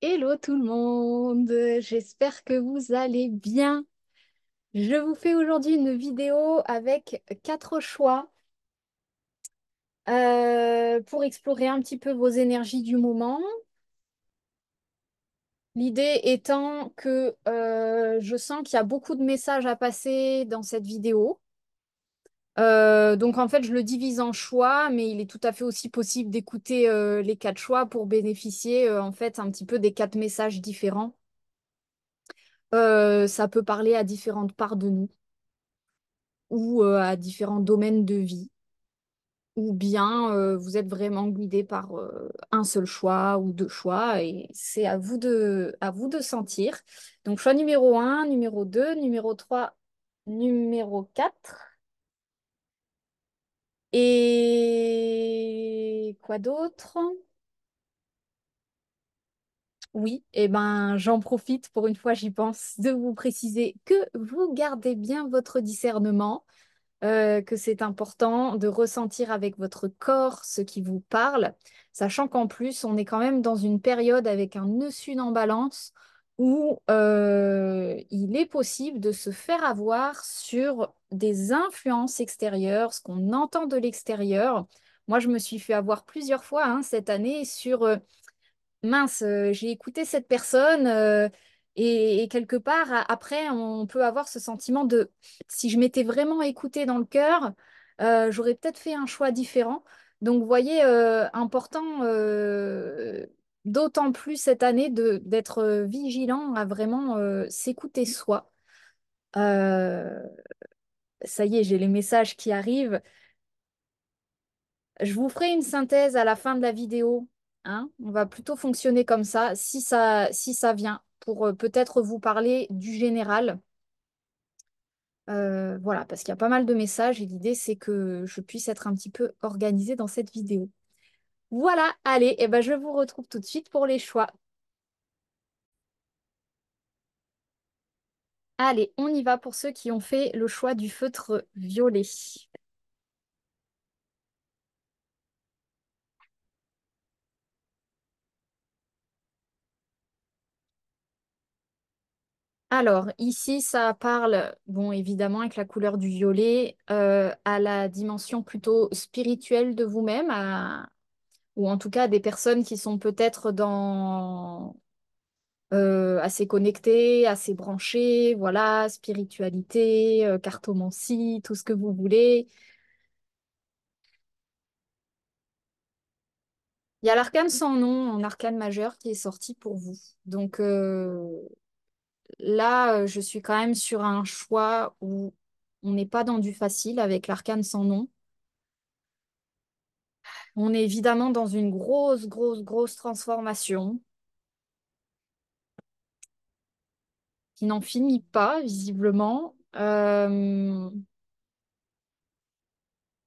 Hello tout le monde, j'espère que vous allez bien. Je vous fais aujourd'hui une vidéo avec 4 choix pour explorer un petit peu vos énergies du moment. L'idée étant que je sens qu'il y a beaucoup de messages à passer dans cette vidéo. Donc en fait, je le divise en choix, mais il est tout à fait aussi possible d'écouter les 4 choix pour bénéficier en fait un petit peu des 4 messages différents. Ça peut parler à différentes parts de nous ou à différents domaines de vie, ou bien vous êtes vraiment guidé par un seul choix ou 2 choix, et c'est à vous de sentir. Donc choix numéro un, numéro 2, numéro 3, numéro 4. Et quoi d'autre? Oui, et ben j'en profite pour une fois j'y pense de vous préciser que vous gardez bien votre discernement, que c'est important de ressentir avec votre corps ce qui vous parle, sachant qu'en plus, on est quand même dans une période avec un nœud sud en balance où il est possible de se faire avoir sur des influences extérieures, ce qu'on entend de l'extérieur. Moi, je me suis fait avoir plusieurs fois hein, cette année sur mince, j'ai écouté cette personne et quelque part, après, on peut avoir ce sentiment de si je m'étais vraiment écoutée dans le cœur, j'aurais peut-être fait un choix différent. Donc, vous voyez, important d'autant plus cette année d'être vigilant à vraiment s'écouter soi. Euh, Ça y est, j'ai les messages qui arrivent. Je vous ferai une synthèse à la fin de la vidéo, hein. On va plutôt fonctionner comme ça, si ça vient, pour peut-être vous parler du général. Voilà, parce qu'il y a pas mal de messages et l'idée, c'est que je puisse être un petit peu organisée dans cette vidéo. Voilà, allez, et ben, je vous retrouve tout de suite pour les choix. Allez, on y va pour ceux qui ont fait le choix du feutre violet. Alors, ici, ça parle, bon, évidemment, avec la couleur du violet, à la dimension plutôt spirituelle de vous-même, ou en tout cas des personnes qui sont peut-être assez connectées, assez branchées, voilà, spiritualité, cartomancie, tout ce que vous voulez. Il y a l'arcane sans nom en arcane majeur qui est sorti pour vous. Donc là, je suis quand même sur un choix où on n'est pas dans du facile avec l'arcane sans nom. On est évidemment dans une grosse, grosse, grosse transformation qui n'en finit pas, visiblement.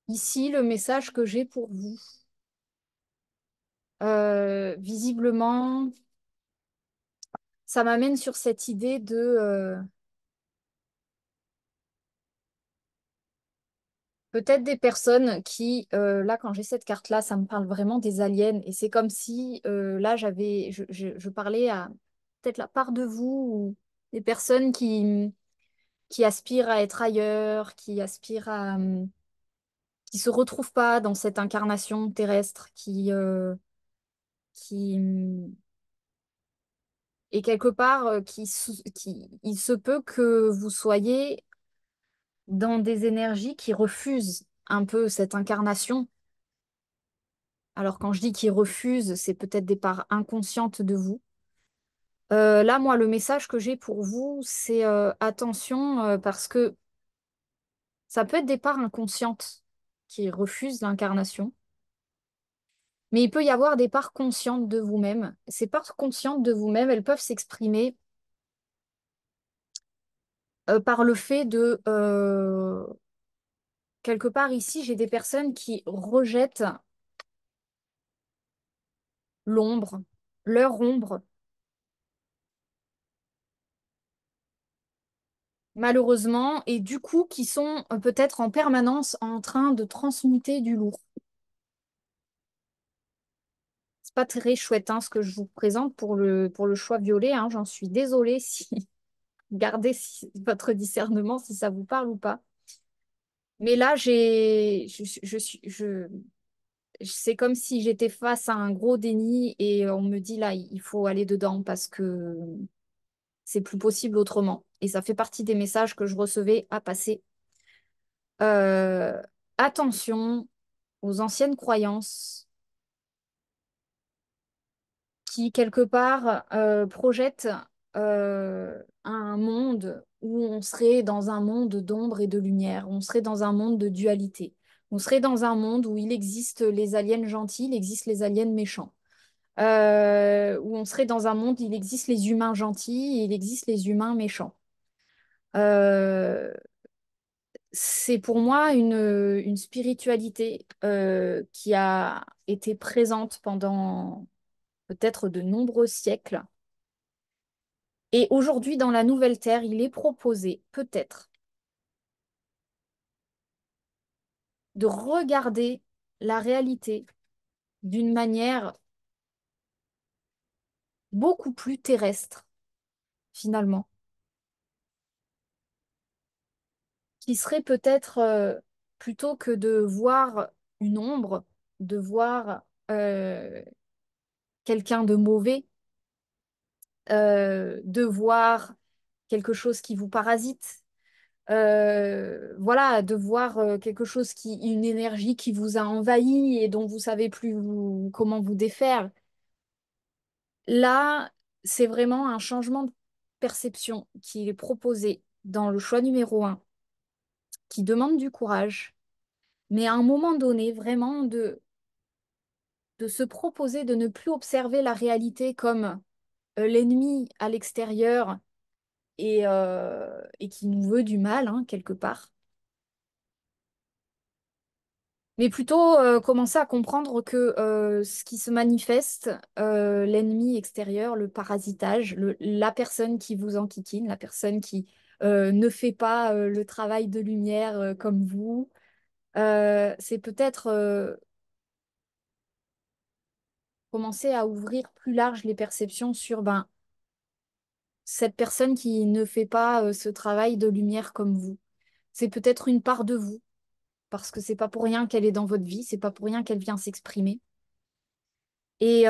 Ici, le message que j'ai pour vous, visiblement, ça m'amène sur cette idée de peut-être des personnes qui, là, quand j'ai cette carte-là, ça me parle vraiment des aliens. Et c'est comme si, là, je parlais à peut-être la part de vous, ou des personnes qui aspirent à être ailleurs, qui aspirent à, qui se retrouvent pas dans cette incarnation terrestre, qui et quelque part, il se peut que vous soyez dans des énergies qui refusent un peu cette incarnation. Alors quand je dis qu'ils refusent, c'est peut-être des parts inconscientes de vous. Là, moi, le message que j'ai pour vous, c'est attention, parce que ça peut être des parts inconscientes qui refusent l'incarnation. Mais il peut y avoir des parts conscientes de vous-même. Ces parts conscientes de vous-même, elles peuvent s'exprimer par le fait de, quelque part ici, j'ai des personnes qui rejettent l'ombre, leur ombre, malheureusement, et du coup qui sont peut-être en permanence en train de transmuter du lourd. C'est pas très chouette hein, ce que je vous présente pour le choix violet, hein. J'en suis désolée si gardez votre discernement si ça vous parle ou pas. Mais là, c'est comme si j'étais face à un gros déni et on me dit là, il faut aller dedans parce que c'est plus possible autrement. Et ça fait partie des messages que je recevais à passer. Euh, Attention aux anciennes croyances qui, quelque part, projettent un monde où on serait dans un monde d'ombre et de lumière, on serait dans un monde de dualité, on serait dans un monde où il existe les aliens gentils, il existe les aliens méchants. Où on serait dans un monde où il existe les humains gentils et il existe les humains méchants. Euh, c'est pour moi une spiritualité qui a été présente pendant peut-être de nombreux siècles. Et aujourd'hui, dans la nouvelle Terre, il est proposé peut-être de regarder la réalité d'une manière beaucoup plus terrestre, finalement, qui serait peut-être, plutôt que de voir une ombre, de voir quelqu'un de mauvais, de voir quelque chose qui vous parasite, voilà, de voir quelque chose une énergie qui vous a envahi et dont vous savez plus comment vous défaire. Là, c'est vraiment un changement de perception qui est proposé dans le choix numéro un, qui demande du courage, mais à un moment donné, vraiment de se proposer de ne plus observer la réalité comme l'ennemi à l'extérieur et qui nous veut du mal, hein, quelque part. Mais plutôt commencer à comprendre que ce qui se manifeste, l'ennemi extérieur, le parasitage, la personne qui vous enquiquine, la personne qui ne fait pas le travail de lumière comme vous, c'est peut-être commencer à ouvrir plus large les perceptions sur ben, cette personne qui ne fait pas ce travail de lumière comme vous. C'est peut-être une part de vous, parce que c'est pas pour rien qu'elle est dans votre vie, c'est pas pour rien qu'elle vient s'exprimer. Et,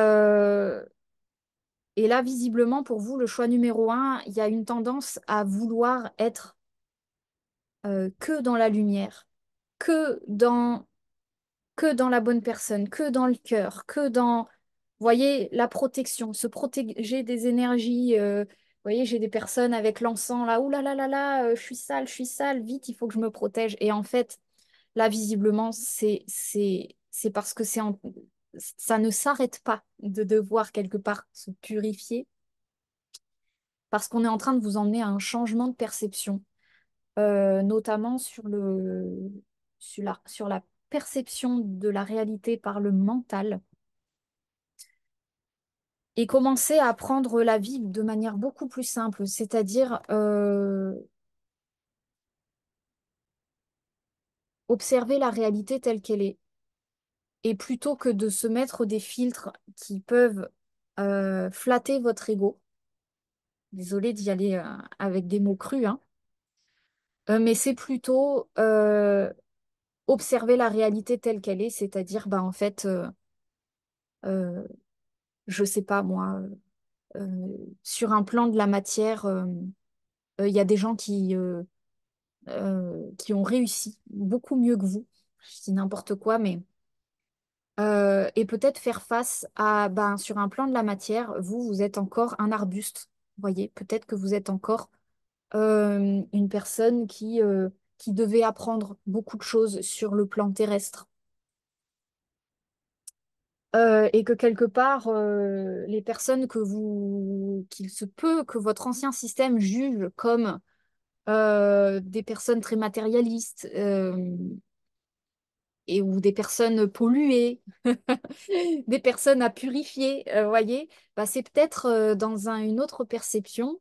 Et là, visiblement, pour vous, le choix numéro un, il y a une tendance à vouloir être que dans la lumière, que dans, que dans la bonne personne, que dans le cœur, que dans, vous voyez, la protection, se protéger des énergies. Vous voyez, j'ai des personnes avec l'encens là, ouh là là là là, je suis sale, vite, il faut que je me protège. Et en fait, là, visiblement, c'est parce que ça ne s'arrête pas de devoir quelque part se purifier parce qu'on est en train de vous emmener à un changement de perception, notamment sur la perception de la réalité par le mental, et commencer à prendre la vie de manière beaucoup plus simple, c'est-à-dire observer la réalité telle qu'elle est, et plutôt que de se mettre des filtres qui peuvent flatter votre ego, désolée d'y aller avec des mots crus, hein, mais c'est plutôt observer la réalité telle qu'elle est, c'est-à-dire, bah, en fait, euh, je sais pas moi, sur un plan de la matière, il y a des gens qui ont réussi beaucoup mieux que vous. Je dis n'importe quoi, mais et peut-être faire face à, ben, sur un plan de la matière, vous êtes encore un arbuste. Vous voyez, peut-être que vous êtes encore une personne qui devait apprendre beaucoup de choses sur le plan terrestre. Et que quelque part, les personnes qu'il se peut que votre ancien système juge comme des personnes très matérialistes et ou des personnes polluées, des personnes à purifier, voyez, bah, c'est peut-être une autre perception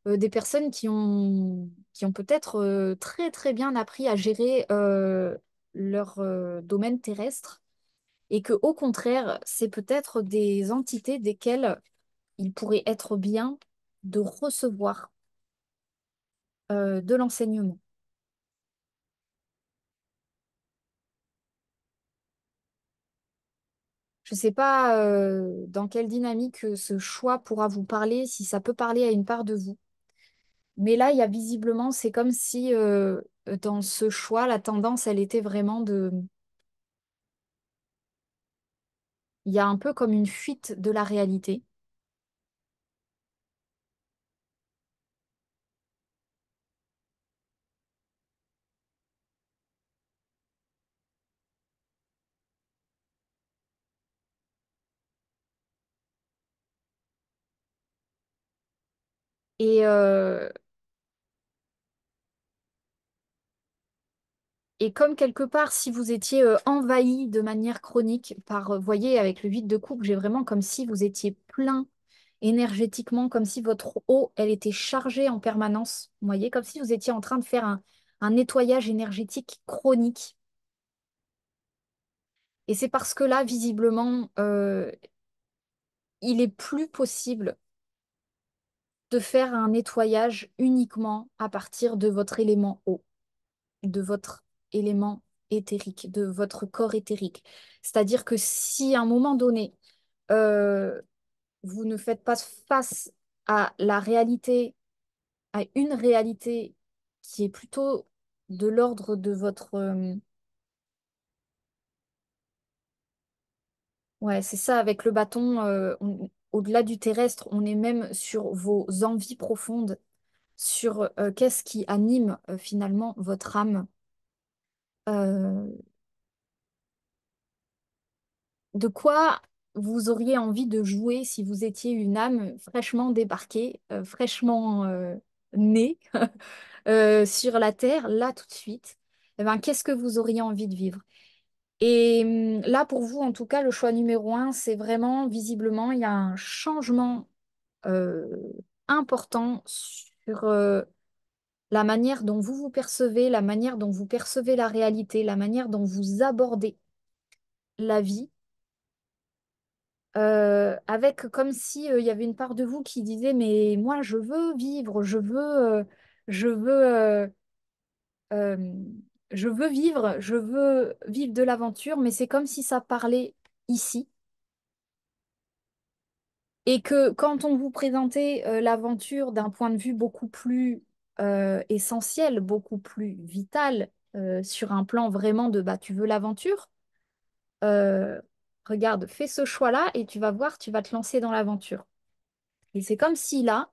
des personnes qui ont peut-être très très bien appris à gérer leur domaine terrestre et que au contraire, c'est peut-être des entités desquelles il pourrait être bien de recevoir de l'enseignement. Je ne sais pas dans quelle dynamique ce choix pourra vous parler, si ça peut parler à une part de vous. Mais là, il y a visiblement, c'est comme si dans ce choix, la tendance, elle était vraiment de... Il y a un peu comme une fuite de la réalité. Et, euh, et comme quelque part, si vous étiez envahi de manière chronique par, voyez, avec le vide de coupe, j'ai vraiment comme si vous étiez plein énergétiquement, comme si votre eau, elle était chargée en permanence. Vous voyez, comme si vous étiez en train de faire un nettoyage énergétique chronique. Et c'est parce que là, visiblement, il est plus possible de faire un nettoyage uniquement à partir de votre élément eau, de votre élément éthérique, de votre corps éthérique. C'est-à-dire que si à un moment donné, euh, vous ne faites pas face à la réalité, à une réalité qui est plutôt de l'ordre de votre... ouais, c'est ça, avec le bâton, au-delà du terrestre, on est même sur vos envies profondes, sur qu'est-ce qui anime finalement votre âme. Euh, de quoi vous auriez envie de jouer si vous étiez une âme fraîchement débarquée, fraîchement née sur la Terre, là tout de suite? Eh ben, qu'est-ce que vous auriez envie de vivre? Et là, pour vous, en tout cas, le choix numéro un, c'est vraiment, visiblement, il y a un changement euh, important sur la manière dont vous vous percevez, la manière dont vous percevez la réalité, la manière dont vous abordez la vie, avec comme si il y avait une part de vous qui disait, mais moi, je veux vivre, je veux, euh, je veux vivre de l'aventure, mais c'est comme si ça parlait ici. Et que quand on vous présentait l'aventure d'un point de vue beaucoup plus essentiel, beaucoup plus vital, sur un plan vraiment de bah, tu veux l'aventure, euh, regarde, fais ce choix-là et tu vas voir, tu vas te lancer dans l'aventure. Et c'est comme si là,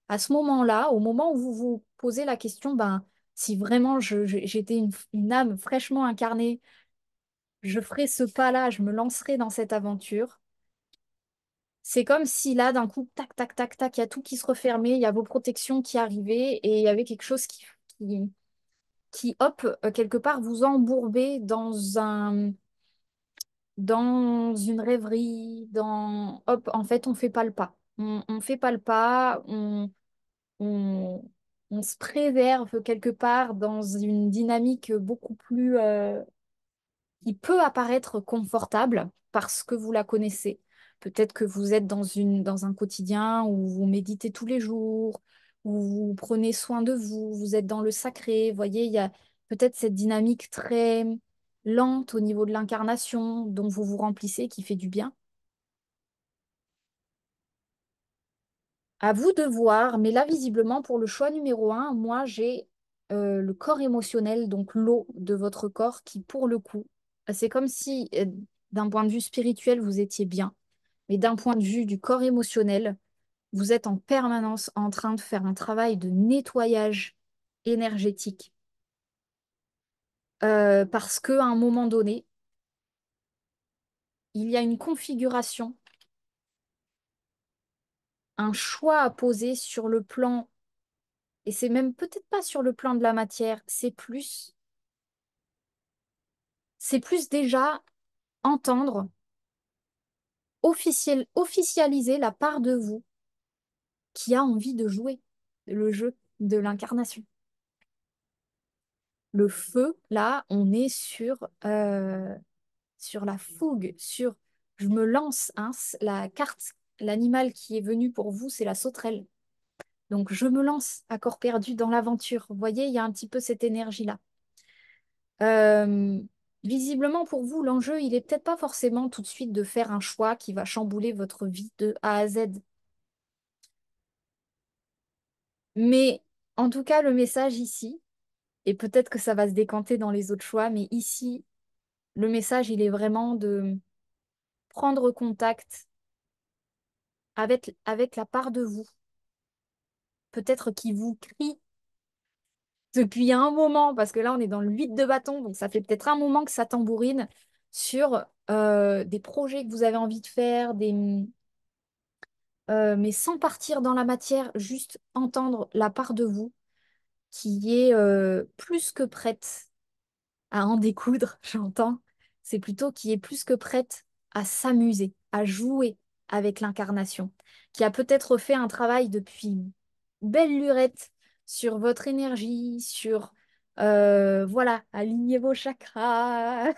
à ce moment-là, au moment où vous vous posez la question, ben, si vraiment j'étais une âme fraîchement incarnée, je ferais ce pas-là, je me lancerais dans cette aventure. C'est comme si là, d'un coup, tac, tac, tac, tac, il y a tout qui se refermait, il y a vos protections qui arrivaient et il y avait quelque chose qui, hop, quelque part, vous embourbait dans une rêverie, hop, en fait, on fait pas le pas. On fait pas le pas, on, on se préserve quelque part dans une dynamique beaucoup plus, qui peut apparaître confortable parce que vous la connaissez. Peut-être que vous êtes dans un quotidien où vous méditez tous les jours, où vous prenez soin de vous, vous êtes dans le sacré. Vous voyez, il y a peut-être cette dynamique très lente au niveau de l'incarnation dont vous vous remplissez qui fait du bien. À vous de voir, mais là, visiblement, pour le choix numéro un, moi, j'ai le corps émotionnel, donc l'eau de votre corps, qui, pour le coup, c'est comme si, d'un point de vue spirituel, vous étiez bien, mais d'un point de vue du corps émotionnel, vous êtes en permanence en train de faire un travail de nettoyage énergétique, parce qu'à un moment donné, il y a une configuration, un choix à poser sur le plan, et c'est même peut-être pas sur le plan de la matière, c'est plus déjà entendre, officialiser la part de vous qui a envie de jouer le jeu de l'incarnation. Le feu, là, on est sur... sur la fougue, sur je me lance, hein, la carte, l'animal qui est venu pour vous, c'est la sauterelle. Donc je me lance à corps perdu dans l'aventure. Vous voyez, il y a un petit peu cette énergie-là. Euh, Visiblement pour vous, l'enjeu, il est peut-être pas forcément tout de suite de faire un choix qui va chambouler votre vie de A à Z. Mais en tout cas, le message ici, et peut-être que ça va se décanter dans les autres choix, mais ici, le message, il est vraiment de prendre contact avec la part de vous, peut-être qui vous crie depuis un moment, parce que là, on est dans le 8 de bâton, donc ça fait peut-être un moment que ça tambourine sur des projets que vous avez envie de faire, mais sans partir dans la matière, juste entendre la part de vous qui est plus que prête à en découdre, j'entends. C'est plutôt qui est plus que prête à s'amuser, à jouer avec l'incarnation, qui a peut-être fait un travail depuis belle lurette sur votre énergie, sur, voilà, aligner vos chakras,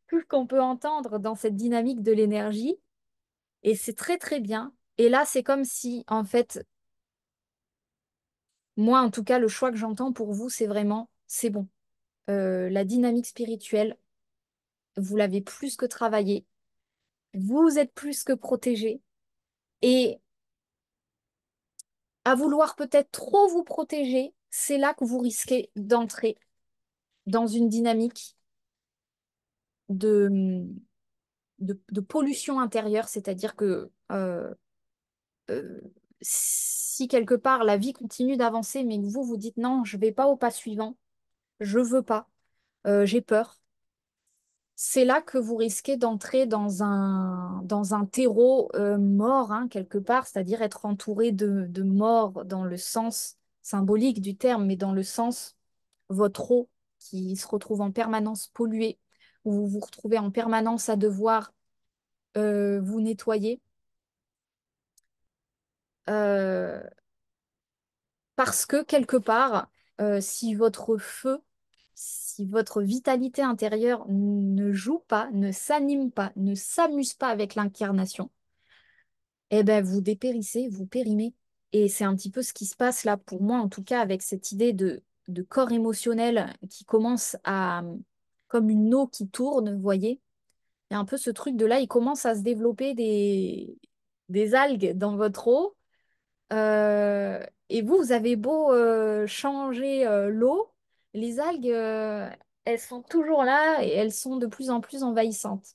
tout ce qu'on peut entendre dans cette dynamique de l'énergie. Et c'est très, très bien. Et là, c'est comme si, en fait, moi, en tout cas, le choix que j'entends pour vous, c'est vraiment, c'est bon. La dynamique spirituelle, vous l'avez plus que travaillée, vous êtes plus que protégé. Et à vouloir peut-être trop vous protéger, c'est là que vous risquez d'entrer dans une dynamique de, de pollution intérieure, c'est-à-dire que euh, si quelque part la vie continue d'avancer, mais que vous vous dites non, je vais pas au pas suivant, je veux pas, j'ai peur. C'est là que vous risquez d'entrer dans un terreau mort, hein, quelque part, c'est-à-dire être entouré de morts dans le sens symbolique du terme, mais dans le sens votre eau qui se retrouve en permanence polluée, où vous vous retrouvez en permanence à devoir vous nettoyer. Euh, Parce que quelque part, si votre feu, si votre vitalité intérieure ne joue pas, ne s'anime pas, ne s'amuse pas avec l'incarnation, eh ben vous dépérissez, vous périmez. Et c'est un petit peu ce qui se passe là pour moi, en tout cas, avec cette idée de corps émotionnel qui commence à, comme une eau qui tourne, vous voyez. Il y a un peu ce truc de là, il commence à se développer des algues dans votre eau. Et vous, vous avez beau changer l'eau, les algues, elles sont toujours là et elles sont de plus en plus envahissantes.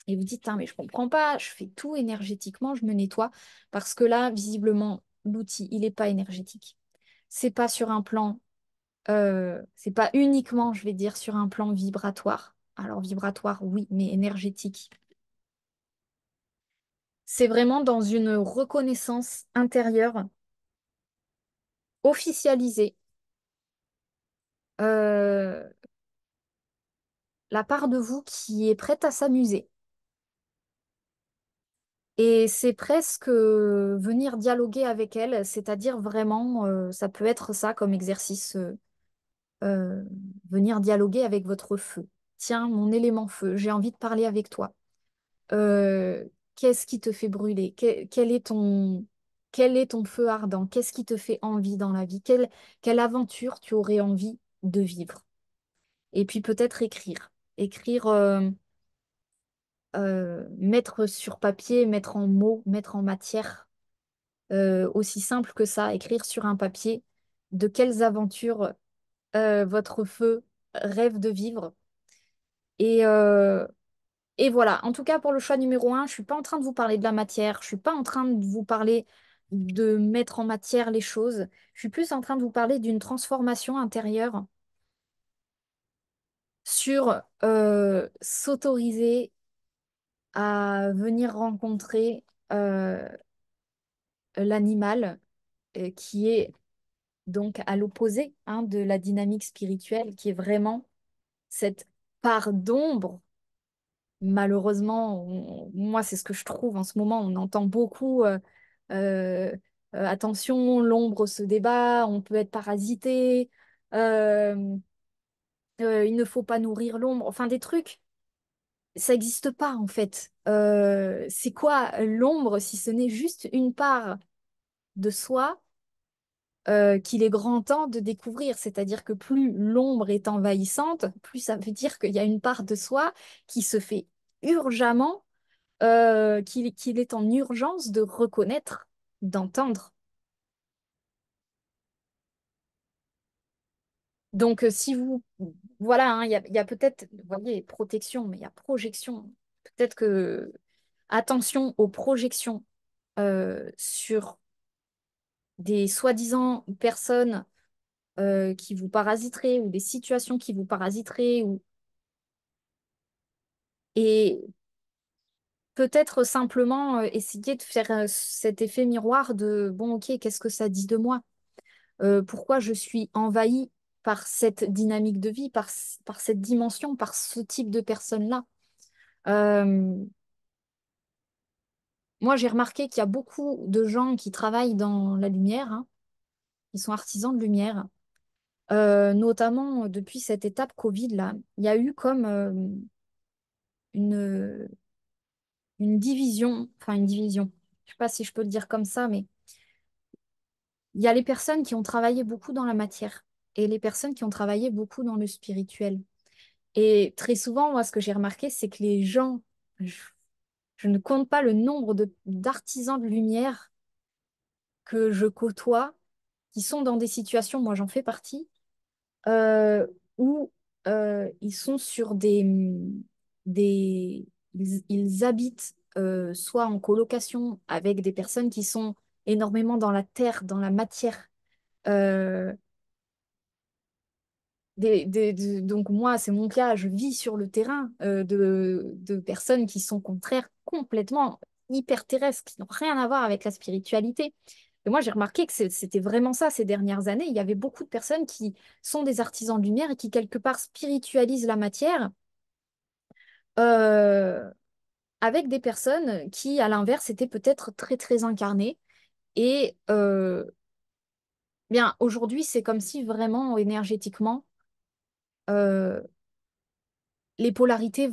Et vous dites, ah, mais je comprends pas, je fais tout énergétiquement, je me nettoie, parce que là, visiblement, l'outil, il n'est pas énergétique. C'est pas sur un plan, c'est pas uniquement, je vais dire, sur un plan vibratoire. Alors vibratoire, oui, mais énergétique. C'est vraiment dans une reconnaissance intérieure officialisée. euh, la part de vous qui est prête à s'amuser. Et c'est presque venir dialoguer avec elle, c'est-à-dire vraiment, ça peut être ça comme exercice, euh, venir dialoguer avec votre feu. Tiens, mon élément feu, j'ai envie de parler avec toi. Euh, Qu'est-ce qui te fait brûler? Quel est ton feu ardent? Qu'est-ce qui te fait envie dans la vie? Quelle aventure tu aurais envie de vivre? Et puis peut-être écrire. Écrire. Mettre sur papier, mettre en mots, mettre en matière, aussi simple que ça, écrire sur un papier de quelles aventures votre feu rêve de vivre. Et, euh, et voilà, en tout cas pour le choix numéro un, je suis pas en train de vous parler de la matière, je suis pas en train de vous parler de mettre en matière les choses, je suis plus en train de vous parler d'une transformation intérieure sur s'autoriser à venir rencontrer l'animal qui est donc à l'opposé, hein, de la dynamique spirituelle, qui est vraiment cette part d'ombre. Malheureusement, moi, c'est ce que je trouve en ce moment. On entend beaucoup, euh, attention, l'ombre se débat, on peut être parasité. Euh, il ne faut pas nourrir l'ombre, enfin des trucs, ça n'existe pas en fait. C'est quoi l'ombre si ce n'est juste une part de soi qu'il est grand temps de découvrir. C'est-à-dire que plus l'ombre est envahissante, plus ça veut dire qu'il y a une part de soi qui se fait urgemment, qu'il est en urgence de reconnaître, d'entendre. Donc, si vous... Voilà, hein, il y a peut-être, vous voyez, protection, mais il y a projection. Peut-être que... Attention aux projections sur des soi-disant personnes qui vous parasiteraient ou des situations qui vous parasiteraient. Et peut-être simplement essayer de faire cet effet miroir de, bon, ok, qu'est-ce que ça dit de moi? Pourquoi je suis envahie par cette dynamique de vie, par cette dimension, par ce type de personne-là? Euh, Moi, j'ai remarqué qu'il y a beaucoup de gens qui travaillent dans la lumière, hein, qui sont artisans de lumière. Notamment depuis cette étape Covid là, il y a eu comme une, une division, enfin une division, je sais pas si je peux le dire comme ça, mais il y a les personnes qui ont travaillé beaucoup dans la matière et les personnes qui ont travaillé beaucoup dans le spirituel. Et très souvent, moi, ce que j'ai remarqué, c'est que les gens, je, je ne compte pas le nombre d'artisans de lumière que je côtoie, qui sont dans des situations, moi j'en fais partie, euh, où ils sont sur des ils habitent soit en colocation avec des personnes qui sont énormément dans la terre, dans la matière. Euh, donc moi, c'est mon cas, je vis sur le terrain de personnes qui sont contraires complètement hyper terrestres, qui n'ont rien à voir avec la spiritualité. Et moi, j'ai remarqué que c'était vraiment ça ces dernières années. Il y avait beaucoup de personnes qui sont des artisans de lumière et qui, quelque part, spiritualisent la matière euh, avec des personnes qui, à l'inverse, étaient peut-être très, très incarnées. Et bien, aujourd'hui, c'est comme si vraiment, énergétiquement, euh, les polarités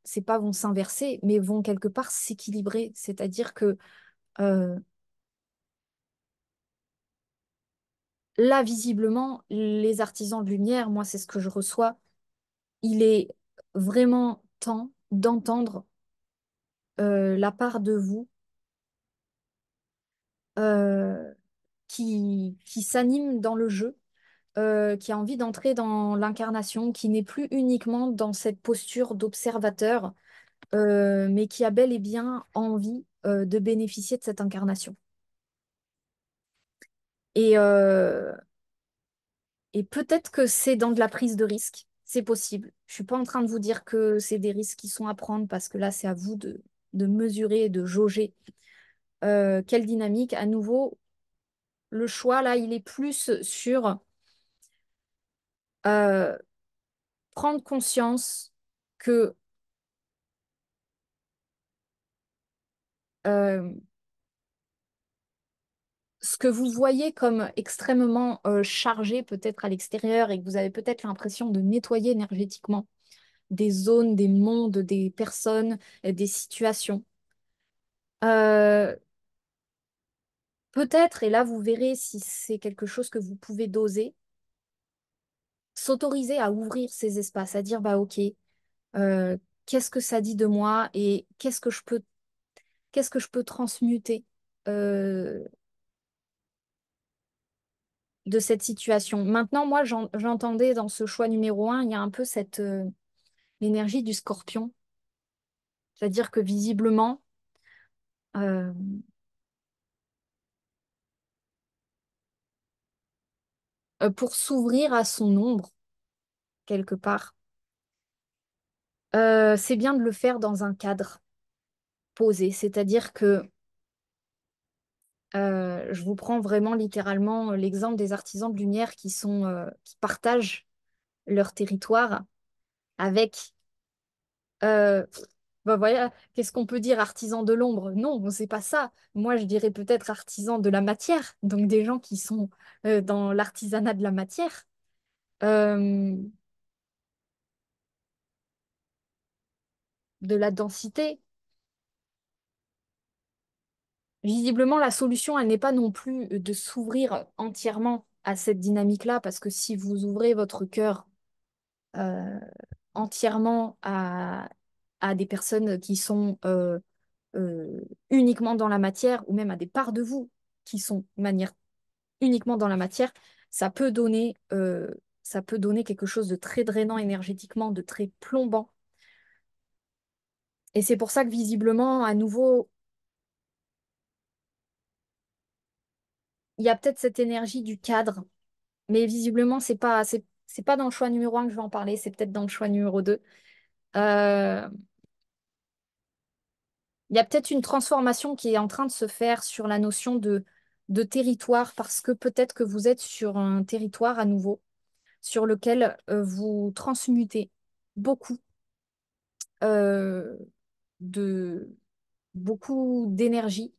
c'est pas vont s'inverser, mais vont quelque part s'équilibrer. C'est-à-dire que euh, là, visiblement, les artisans de lumière, moi, c'est ce que je reçois. Il est vraiment temps d'entendre la part de vous euh, qui s'anime dans le jeu, qui a envie d'entrer dans l'incarnation, qui n'est plus uniquement dans cette posture d'observateur, mais qui a bel et bien envie de bénéficier de cette incarnation. Et, euh, et peut-être que c'est dans de la prise de risque, c'est possible. Je suis pas en train de vous dire que c'est des risques qui sont à prendre parce que là, c'est à vous de mesurer et de jauger quelle dynamique. À nouveau, le choix, là, il est plus sur euh, prendre conscience que euh, ce que vous voyez comme extrêmement chargé peut-être à l'extérieur et que vous avez peut-être l'impression de nettoyer énergétiquement des zones, des mondes, des personnes, des situations. Euh, Peut-être, et là vous verrez si c'est quelque chose que vous pouvez doser, s'autoriser à ouvrir ces espaces, à dire bah ok, euh, qu'est-ce que ça dit de moi et qu'est-ce que je peux transmuter euh, de cette situation. Maintenant, moi j'entendais dans ce choix numéro un, il y a un peu cette l'énergie du scorpion, c'est-à-dire que visiblement, euh, pour s'ouvrir à son ombre quelque part, c'est bien de le faire dans un cadre posé, c'est-à-dire que je vous prends vraiment littéralement l'exemple des artisans de lumière qui partagent leur territoire avec, euh, bah voilà, qu'est-ce qu'on peut dire artisans de l'ombre? Non, c'est pas ça. Moi, je dirais peut-être artisans de la matière, donc des gens qui sont dans l'artisanat de la matière. Euh, de la densité. Visiblement, la solution, elle n'est pas non plus de s'ouvrir entièrement à cette dynamique-là, parce que si vous ouvrez votre cœur euh, entièrement à des personnes qui sont uniquement dans la matière, ou même à des parts de vous qui sont de manière uniquement dans la matière, ça peut donner quelque chose de très drainant énergétiquement, de très plombant. Et c'est pour ça que visiblement, à nouveau, il y a peut-être cette énergie du cadre, mais visiblement, c'est pas dans le choix numéro un que je vais en parler, c'est peut-être dans le choix numéro 2. Euh, il y a peut-être une transformation qui est en train de se faire sur la notion de territoire, parce que peut-être que vous êtes sur un territoire à nouveau, sur lequel vous transmutez beaucoup euh, de beaucoup d'énergie,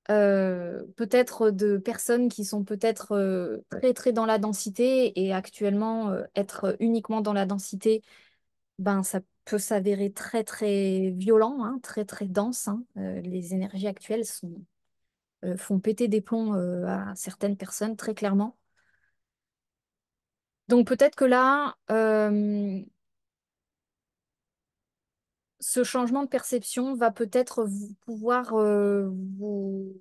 peut-être de personnes qui sont peut-être très très dans la densité et actuellement être uniquement dans la densité, ben ça peut s'avérer très très violent, hein, très très dense, hein. Les énergies actuelles font péter des plombs à certaines personnes très clairement. Donc peut-être que là, ce changement de perception va peut-être pouvoir vous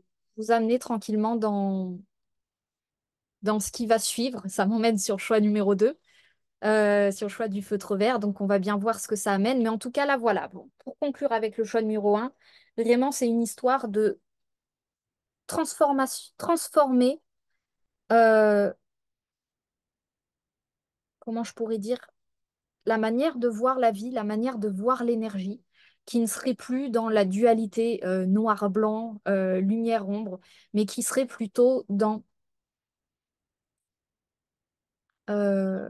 amener tranquillement dans ce qui va suivre. Ça m'emmène sur le choix numéro 2, sur le choix du feutre vert. Donc, on va bien voir ce que ça amène. Mais en tout cas, là, voilà. Bon, pour conclure avec le choix numéro 1, vraiment, c'est une histoire de transformation, transformer, euh, comment je pourrais dire, la manière de voir la vie, la manière de voir l'énergie, qui ne serait plus dans la dualité noir-blanc, lumière-ombre, mais qui serait plutôt dans euh,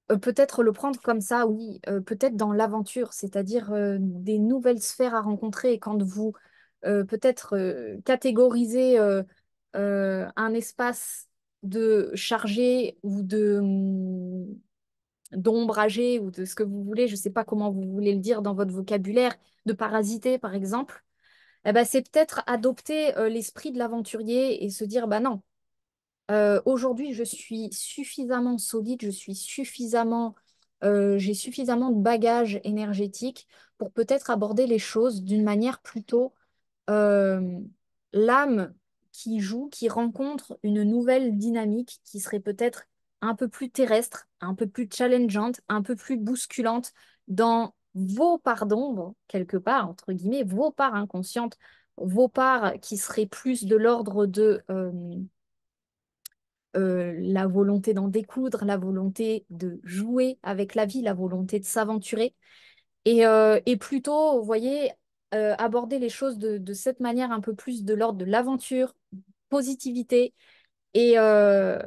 peut-être le prendre comme ça, oui, peut-être dans l'aventure, c'est-à-dire des nouvelles sphères à rencontrer. Et quand vous peut-être catégorisez un espace de chargé ou d'ombragé ou de ce que vous voulez, je ne sais pas comment vous voulez le dire dans votre vocabulaire, de parasité par exemple, eh ben, c'est peut-être adopter l'esprit de l'aventurier et se dire, bah non. Aujourd'hui, je suis suffisamment solide, j'ai suffisamment de bagages énergétiques pour peut-être aborder les choses d'une manière plutôt euh, l'âme qui joue, qui rencontre une nouvelle dynamique qui serait peut-être un peu plus terrestre, un peu plus challengeante, un peu plus bousculante dans vos parts d'ombre, quelque part, entre guillemets, vos parts inconscientes, vos parts qui seraient plus de l'ordre de la volonté d'en découdre, la volonté de jouer avec la vie, la volonté de s'aventurer. Et plutôt, vous voyez, aborder les choses de cette manière un peu plus de l'ordre de l'aventure, positivité. Et, euh,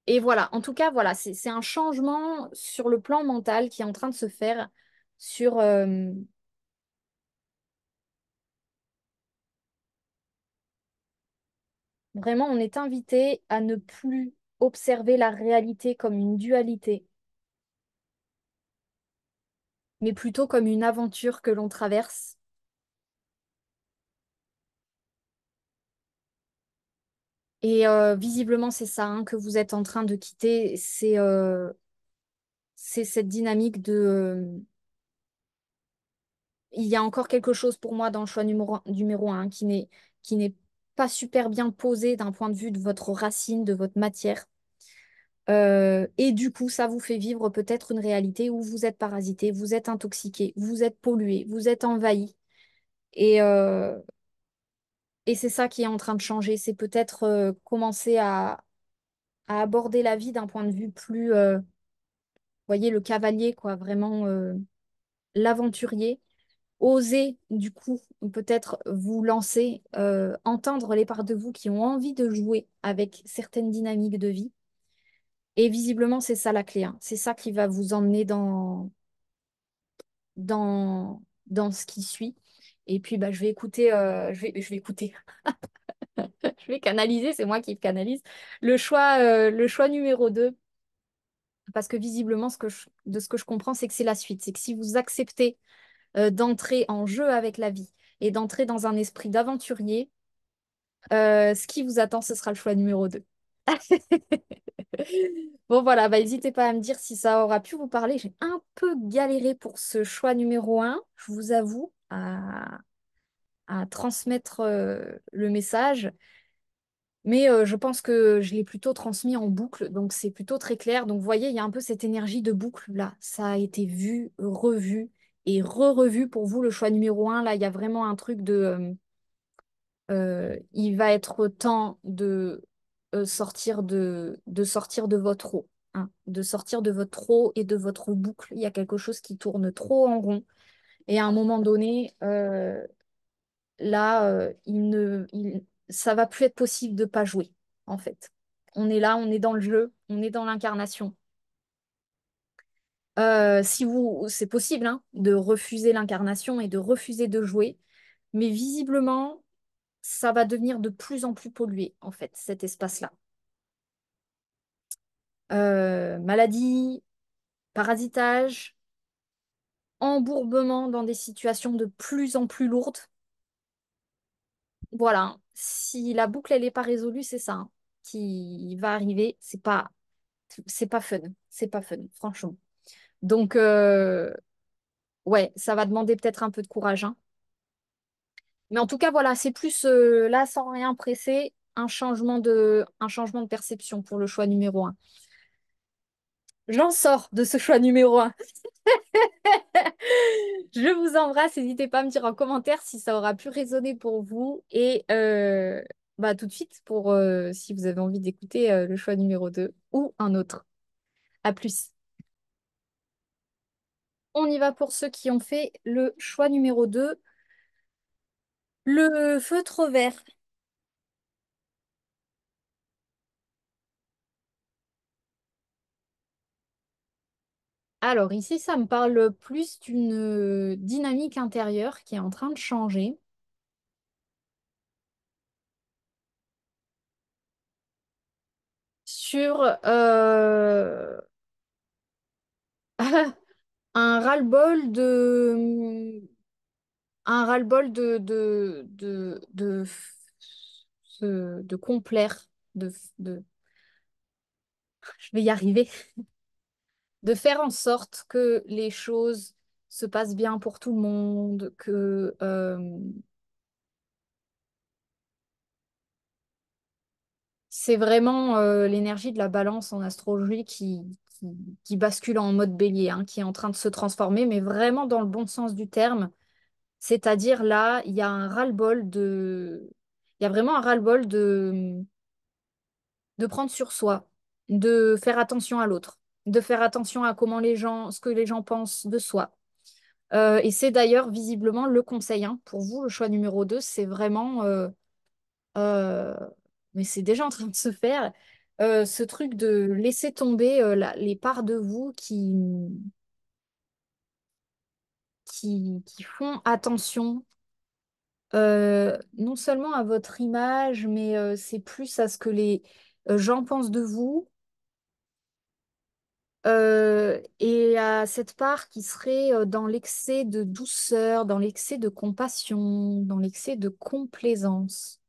et voilà, en tout cas, voilà, c'est un changement sur le plan mental qui est en train de se faire sur... vraiment, on est invité à ne plus observer la réalité comme une dualité, mais plutôt comme une aventure que l'on traverse. Et visiblement, c'est ça hein, que vous êtes en train de quitter. C'est cette dynamique de... il y a encore quelque chose pour moi dans le choix numéro 1 qui n'est pas super bien posé d'un point de vue de votre racine, de votre matière. Et du coup, ça vous fait vivre peut-être une réalité où vous êtes parasité, vous êtes intoxiqué, vous êtes pollué, vous êtes envahi. Et, euh, et c'est ça qui est en train de changer. C'est peut-être commencer à aborder la vie d'un point de vue plus... voyez, le cavalier, quoi, vraiment l'aventurier. Oser, du coup, peut-être vous lancer, entendre les parts de vous qui ont envie de jouer avec certaines dynamiques de vie. Et visiblement, c'est ça la clé, hein. C'est ça qui va vous emmener dans ce qui suit. Et puis, bah, je vais écouter, je vais écouter, je vais canaliser, c'est moi qui canalise. Le choix numéro 2 Parce que visiblement, de ce que je comprends, c'est que c'est la suite. C'est que si vous acceptez d'entrer en jeu avec la vie et d'entrer dans un esprit d'aventurier, ce qui vous attend, ce sera le choix numéro 2. Bon, voilà, bah, n'hésitez pas à me dire si ça aura pu vous parler. J'ai un peu galéré pour ce choix numéro 1, je vous avoue, à transmettre le message. Mais je pense que je l'ai plutôt transmis en boucle, donc c'est plutôt très clair. Donc vous voyez, il y a un peu cette énergie de boucle là. Ça a été vu, revu et re-revu pour vous, le choix numéro 1. Là, il y a vraiment un truc il va être temps de sortir de votre eau, hein, de sortir de votre eau et de votre boucle. Il y a quelque chose qui tourne trop en rond. Et à un moment donné, là, ça va plus être possible de pas jouer, en fait. On est là, on est dans le jeu, on est dans l'incarnation. Si vous, c'est possible, hein, de refuser l'incarnation et de refuser de jouer, mais visiblement, ça va devenir de plus en plus pollué, en fait, cet espace-là. Maladie, parasitage, embourbement dans des situations de plus en plus lourdes. Voilà, hein. Si la boucle, elle n'est pas résolue, c'est ça, hein, qui va arriver. C'est pas fun. C'est pas fun, franchement. Donc, ouais, ça va demander peut-être un peu de courage, hein. Mais en tout cas, voilà, c'est plus là, sans rien presser, un changement de perception pour le choix numéro 1. J'en sors de ce choix numéro 1. Je vous embrasse. N'hésitez pas à me dire en commentaire si ça aura pu résonner pour vous. Et bah, tout de suite, pour si vous avez envie d'écouter le choix numéro 2 ou un autre. À plus. On y va pour ceux qui ont fait le choix numéro 2, le feutre vert. Alors ici, ça me parle plus d'une dynamique intérieure qui est en train de changer sur un ras-le-bol de complaire, de, je vais y arriver, de faire en sorte que les choses se passent bien pour tout le monde, que c'est vraiment l'énergie de la balance en astrologie qui bascule en mode bélier, hein, qui est en train de se transformer, mais vraiment dans le bon sens du terme. C'est-à-dire là, il y a un ras-le-bol il y a vraiment un ras-le-bol de prendre sur soi, de faire attention à l'autre, de faire attention à ce que les gens pensent de soi. Et c'est d'ailleurs visiblement le conseil, hein, pour vous, le choix numéro 2, c'est vraiment, euh, mais c'est déjà en train de se faire, ce truc de laisser tomber les parts de vous qui font attention non seulement à votre image, mais c'est plus à ce que les gens pensent de vous et à cette part qui serait dans l'excès de douceur, dans l'excès de compassion, dans l'excès de complaisance.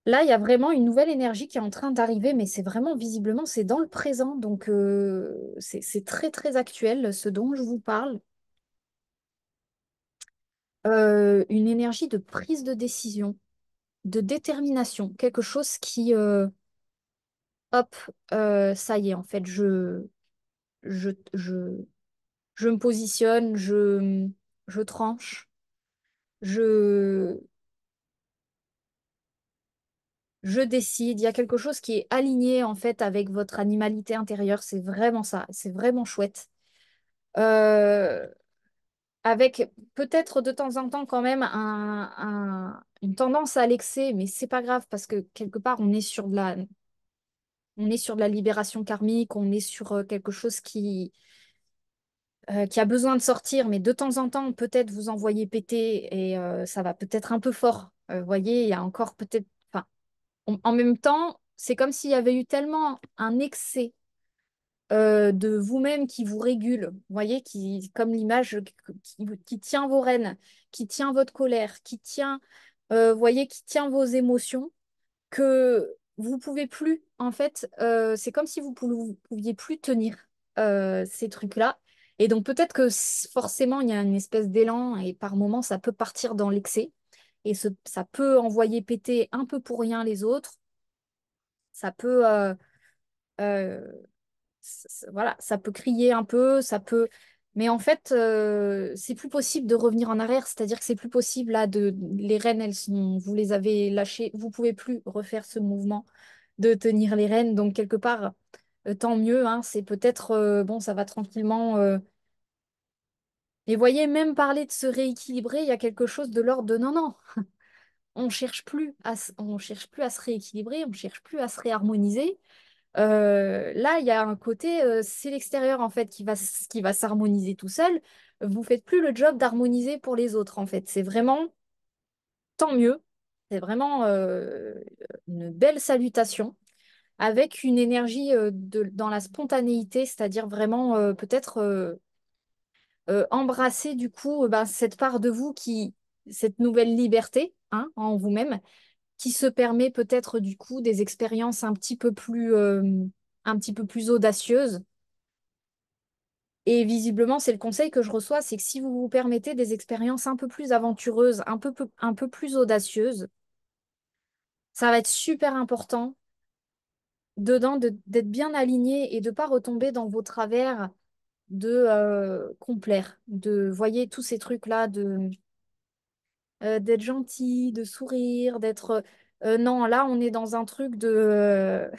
Là, il y a vraiment une nouvelle énergie qui est en train d'arriver, mais c'est vraiment visiblement, c'est dans le présent, donc c'est très très actuel ce dont je vous parle. Une énergie de prise de décision, de détermination, quelque chose qui, hop, ça y est, en fait, je, je, je me positionne, je tranche, je, je décide. Il y a quelque chose qui est aligné, en fait, avec votre animalité intérieure. C'est vraiment ça, c'est vraiment chouette. Euh, Avec peut-être de temps en temps quand même une tendance à l'excès, mais c'est pas grave parce que quelque part, on est sur de la libération karmique, on est sur quelque chose qui a besoin de sortir, mais de temps en temps, peut-être vous envoyez péter et ça va peut-être un peu fort. Vous voyez, il y a encore peut-être. Enfin, en même temps, c'est comme s'il y avait eu tellement un excès de vous-même qui vous régule, vous voyez, comme l'image qui tient vos rênes, qui tient votre colère, vous voyez, qui tient vos émotions, que vous pouvez plus, en fait, c'est comme si vous pouviez plus tenir ces trucs-là. Et donc peut-être que forcément, il y a une espèce d'élan et par moments, ça peut partir dans l'excès et ça peut envoyer péter un peu pour rien les autres. Ça peut, euh, voilà, ça peut crier un peu, ça peut. Mais en fait, c'est plus possible de revenir en arrière. C'est-à-dire que c'est plus possible là les rênes, vous les avez lâchées, vous pouvez plus refaire ce mouvement de tenir les rênes. Donc quelque part, tant mieux. Hein, c'est peut-être bon, ça va tranquillement. Et voyez, même parler de se rééquilibrer, il y a quelque chose de l'ordre de non, non. On cherche plus à se rééquilibrer, on cherche plus à se réharmoniser. Là, il y a un côté, c'est l'extérieur en fait qui va s'harmoniser tout seul. Vous faites plus le job d'harmoniser pour les autres en fait. C'est vraiment tant mieux. C'est vraiment une belle salutation avec une énergie dans la spontanéité, c'est-à-dire vraiment peut-être embrasser du coup ben, cette part de vous cette nouvelle liberté hein, en vous-même qui se permet peut-être du coup des expériences un petit peu plus audacieuses. Et visiblement, c'est le conseil que je reçois, c'est que si vous vous permettez des expériences un peu plus aventureuses, un peu plus audacieuses, ça va être super important dedans d'être bien aligné et de ne pas retomber dans vos travers de complaire, de voyez tous ces trucs-là, d'être gentil, de sourire, d'être non, là on est dans un truc de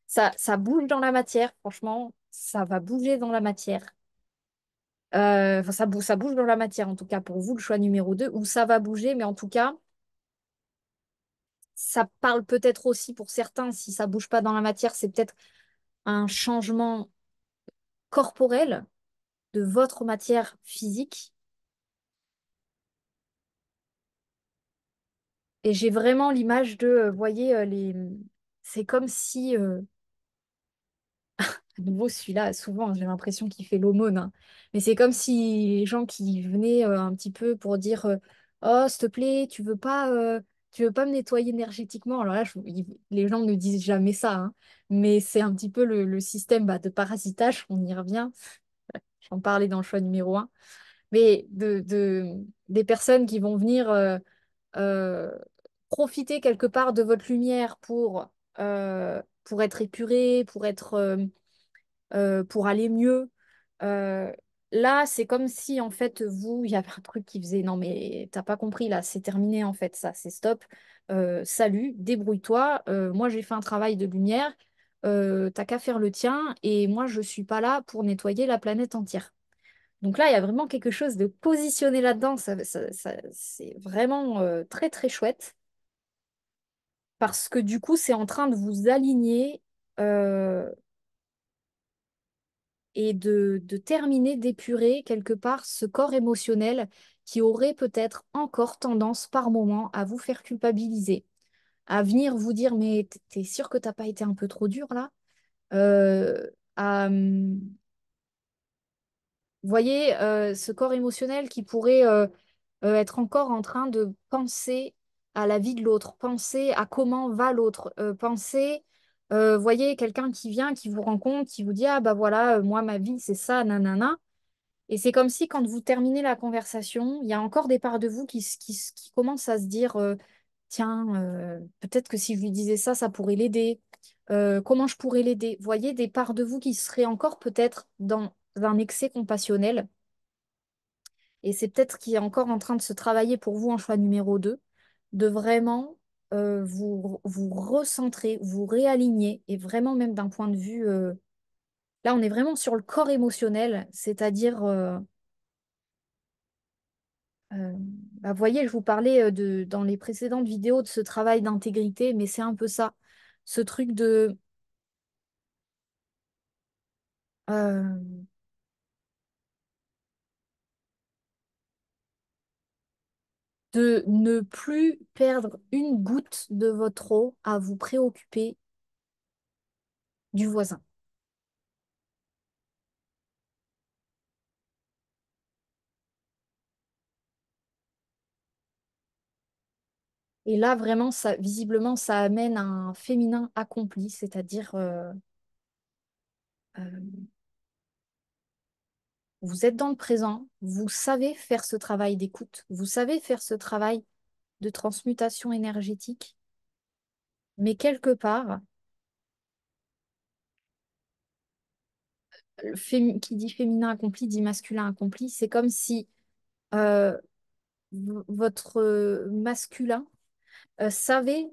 ça bouge dans la matière, franchement, ça va bouger dans la matière. Enfin, ça bouge dans la matière, en tout cas pour vous, le choix numéro 2 ou ça va bouger, mais en tout cas, ça parle peut-être aussi pour certains, si ça bouge pas dans la matière, c'est peut-être un changement corporel de votre matière physique. Et j'ai vraiment l'image de, voyez, c'est comme si, à nouveau celui-là, souvent j'ai l'impression qu'il fait l'aumône, hein. Mais c'est comme si les gens qui venaient un petit peu pour dire oh, s'il te plaît, tu veux pas me nettoyer énergétiquement. Alors là, les gens ne disent jamais ça, hein. Mais c'est un petit peu le système bah, de parasitage, on y revient. J'en parlais dans le choix numéro un. Mais des personnes qui vont venir euh, profiter quelque part de votre lumière pour être épurées, pour aller mieux. Euh, Là, c'est comme si, en fait, il y avait un truc qui faisait, non, mais t'as pas compris, là, c'est terminé, en fait, ça, c'est stop. Salut, débrouille-toi. Moi, j'ai fait un travail de lumière. T'as qu'à faire le tien. Et moi, je suis pas là pour nettoyer la planète entière. Donc là, il y a vraiment quelque chose de positionné là-dedans. C'est vraiment très, très chouette. Parce que du coup, c'est en train de vous aligner. Et de terminer d'épurer quelque part ce corps émotionnel qui aurait peut-être encore tendance par moment à vous faire culpabiliser, à venir vous dire mais t'es sûr que t'as pas été un peu trop dur là? Euh, Vous voyez, ce corps émotionnel qui pourrait être encore en train de penser à la vie de l'autre, penser à comment va l'autre, penser, voyez, quelqu'un qui vient, qui vous rencontre, qui vous dit, ah bah voilà, moi ma vie c'est ça, nanana. Et c'est comme si quand vous terminez la conversation, il y a encore des parts de vous qui commencent à se dire, tiens, peut-être que si je lui disais ça, ça pourrait l'aider. Comment je pourrais l'aider? Vous voyez, des parts de vous qui seraient encore peut-être dans un excès compassionnel. Et c'est peut-être qui est encore en train de se travailler pour vous en choix numéro 2 de vraiment vous recentrer, vous réaligner, et vraiment même d'un point de vue, là on est vraiment sur le corps émotionnel, c'est-à-dire bah, vous voyez, je vous parlais dans les précédentes vidéos de ce travail d'intégrité, mais c'est un peu ça. Ce truc euh, de ne plus perdre une goutte de votre eau à vous préoccuper du voisin. Et là, vraiment, ça, visiblement, ça amène un féminin accompli, c'est-à-dire euh, vous êtes dans le présent, vous savez faire ce travail d'écoute, vous savez faire ce travail de transmutation énergétique, mais quelque part, qui dit féminin accompli dit masculin accompli, c'est comme si euh, votre masculin savait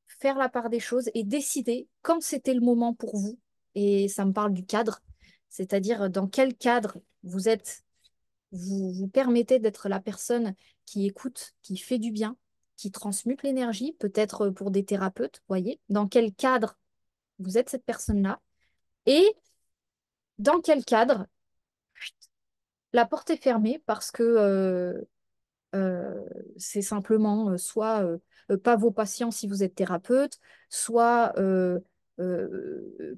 faire la part des choses et décider quand c'était le moment pour vous. Et ça me parle du cadre, c'est-à-dire dans quel cadre vous êtes, vous vous permettez d'être la personne qui écoute, qui fait du bien, qui transmute l'énergie, peut-être pour des thérapeutes, voyez, dans quel cadre vous êtes cette personne-là et dans quel cadre la porte est fermée parce que Euh, c'est simplement soit pas vos patients si vous êtes thérapeute, soit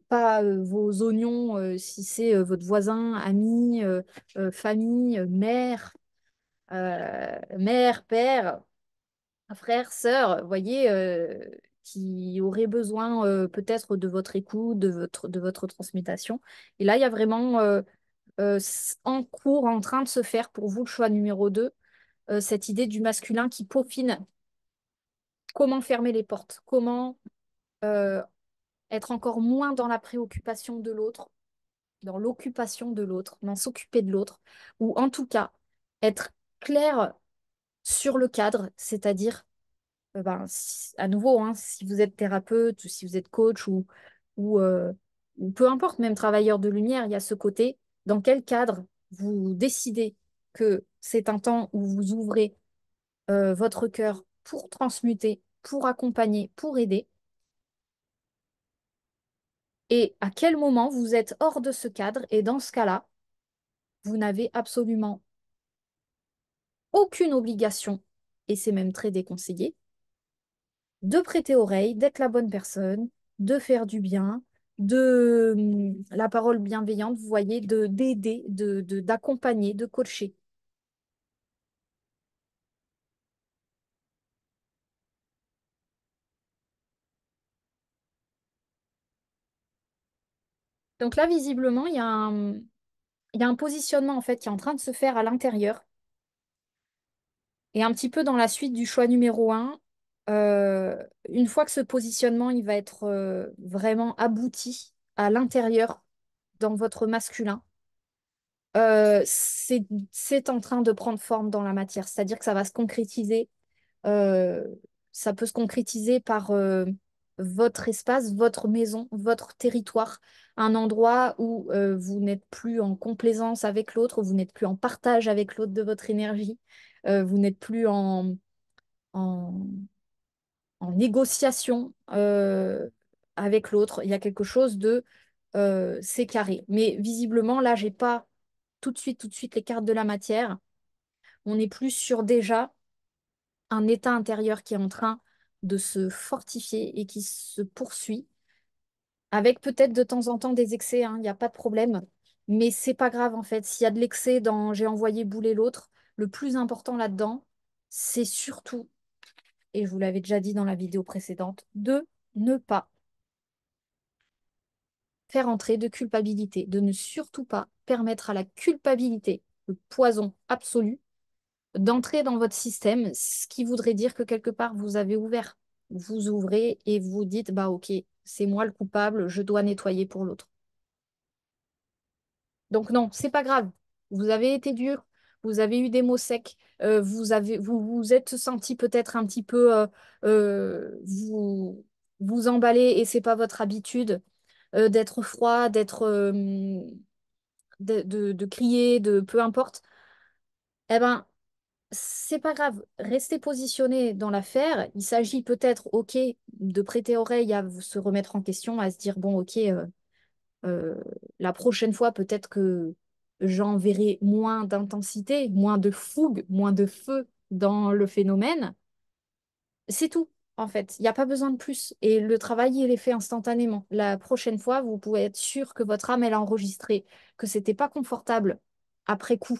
pas vos oignons si c'est votre voisin, ami, famille, mère, père, frère, sœur, vous voyez, qui auraient besoin peut-être de votre écoute, de votre transmutation. Et là, il y a vraiment en cours, en train de se faire pour vous le choix numéro 2 cette idée du masculin qui peaufine comment fermer les portes, comment euh, être encore moins dans la préoccupation de l'autre, dans l'occupation de l'autre, dans s'occuper de l'autre, ou en tout cas être clair sur le cadre, c'est-à-dire, à nouveau, hein, si vous êtes thérapeute ou si vous êtes coach ou, euh, ou peu importe, même travailleur de lumière, il y a ce côté, dans quel cadre vous décidez que c'est un temps où vous ouvrez votre cœur pour transmuter, pour accompagner, pour aider. Et à quel moment vous êtes hors de ce cadre et dans ce cas-là, vous n'avez absolument aucune obligation, et c'est même très déconseillé, de prêter oreille, d'être la bonne personne, de faire du bien, de la parole bienveillante, vous voyez, de d'aider, d'accompagner, de coacher. Donc là, visiblement, il y a un positionnement en fait qui est en train de se faire à l'intérieur. Et un petit peu dans la suite du choix numéro un, une fois que ce positionnement il va être vraiment abouti à l'intérieur dans votre masculin, c'est en train de prendre forme dans la matière. C'est-à-dire que ça va se concrétiser. euh, Ça peut se concrétiser par votre espace, votre maison, votre territoire, un endroit où vous n'êtes plus en complaisance avec l'autre, vous n'êtes plus en partage avec l'autre de votre énergie, vous n'êtes plus en, en négociation avec l'autre. Il y a quelque chose de c'est carré. Mais visiblement, là, j'ai pas tout de suite les cartes de la matière. On est plus sur déjà un état intérieur qui est en train de se fortifier et qui se poursuit, avec peut-être de temps en temps des excès, hein, il n'y a pas de problème. Mais c'est pas grave en fait. S'il y a de l'excès dans j'ai envoyé bouler l'autre, le plus important là-dedans, c'est surtout et je vous l'avais déjà dit dans la vidéo précédente, de ne pas faire entrer de culpabilité, de ne surtout pas permettre à la culpabilité, le poison absolu, d'entrer dans votre système, ce qui voudrait dire que quelque part vous avez ouvert. Vous ouvrez et vous dites, bah ok, c'est moi le coupable, je dois nettoyer pour l'autre. Donc non, c'est pas grave. Vous avez été dur, vous avez eu des mots secs, vous vous êtes senti peut-être un petit peu vous vous emballer et c'est pas votre habitude d'être froid, de crier, de peu importe. Eh ben c'est pas grave. Restez positionné dans l'affaire. Il s'agit peut-être, ok, de prêter oreille à se remettre en question, à se dire bon, ok. Euh, la prochaine fois, peut-être que j'enverrai moins d'intensité, moins de fougue, moins de feu dans le phénomène. C'est tout, en fait. Il n'y a pas besoin de plus. Et le travail, il est fait instantanément. La prochaine fois, vous pouvez être sûr que votre âme, elle a enregistré, que c'était pas confortable après coup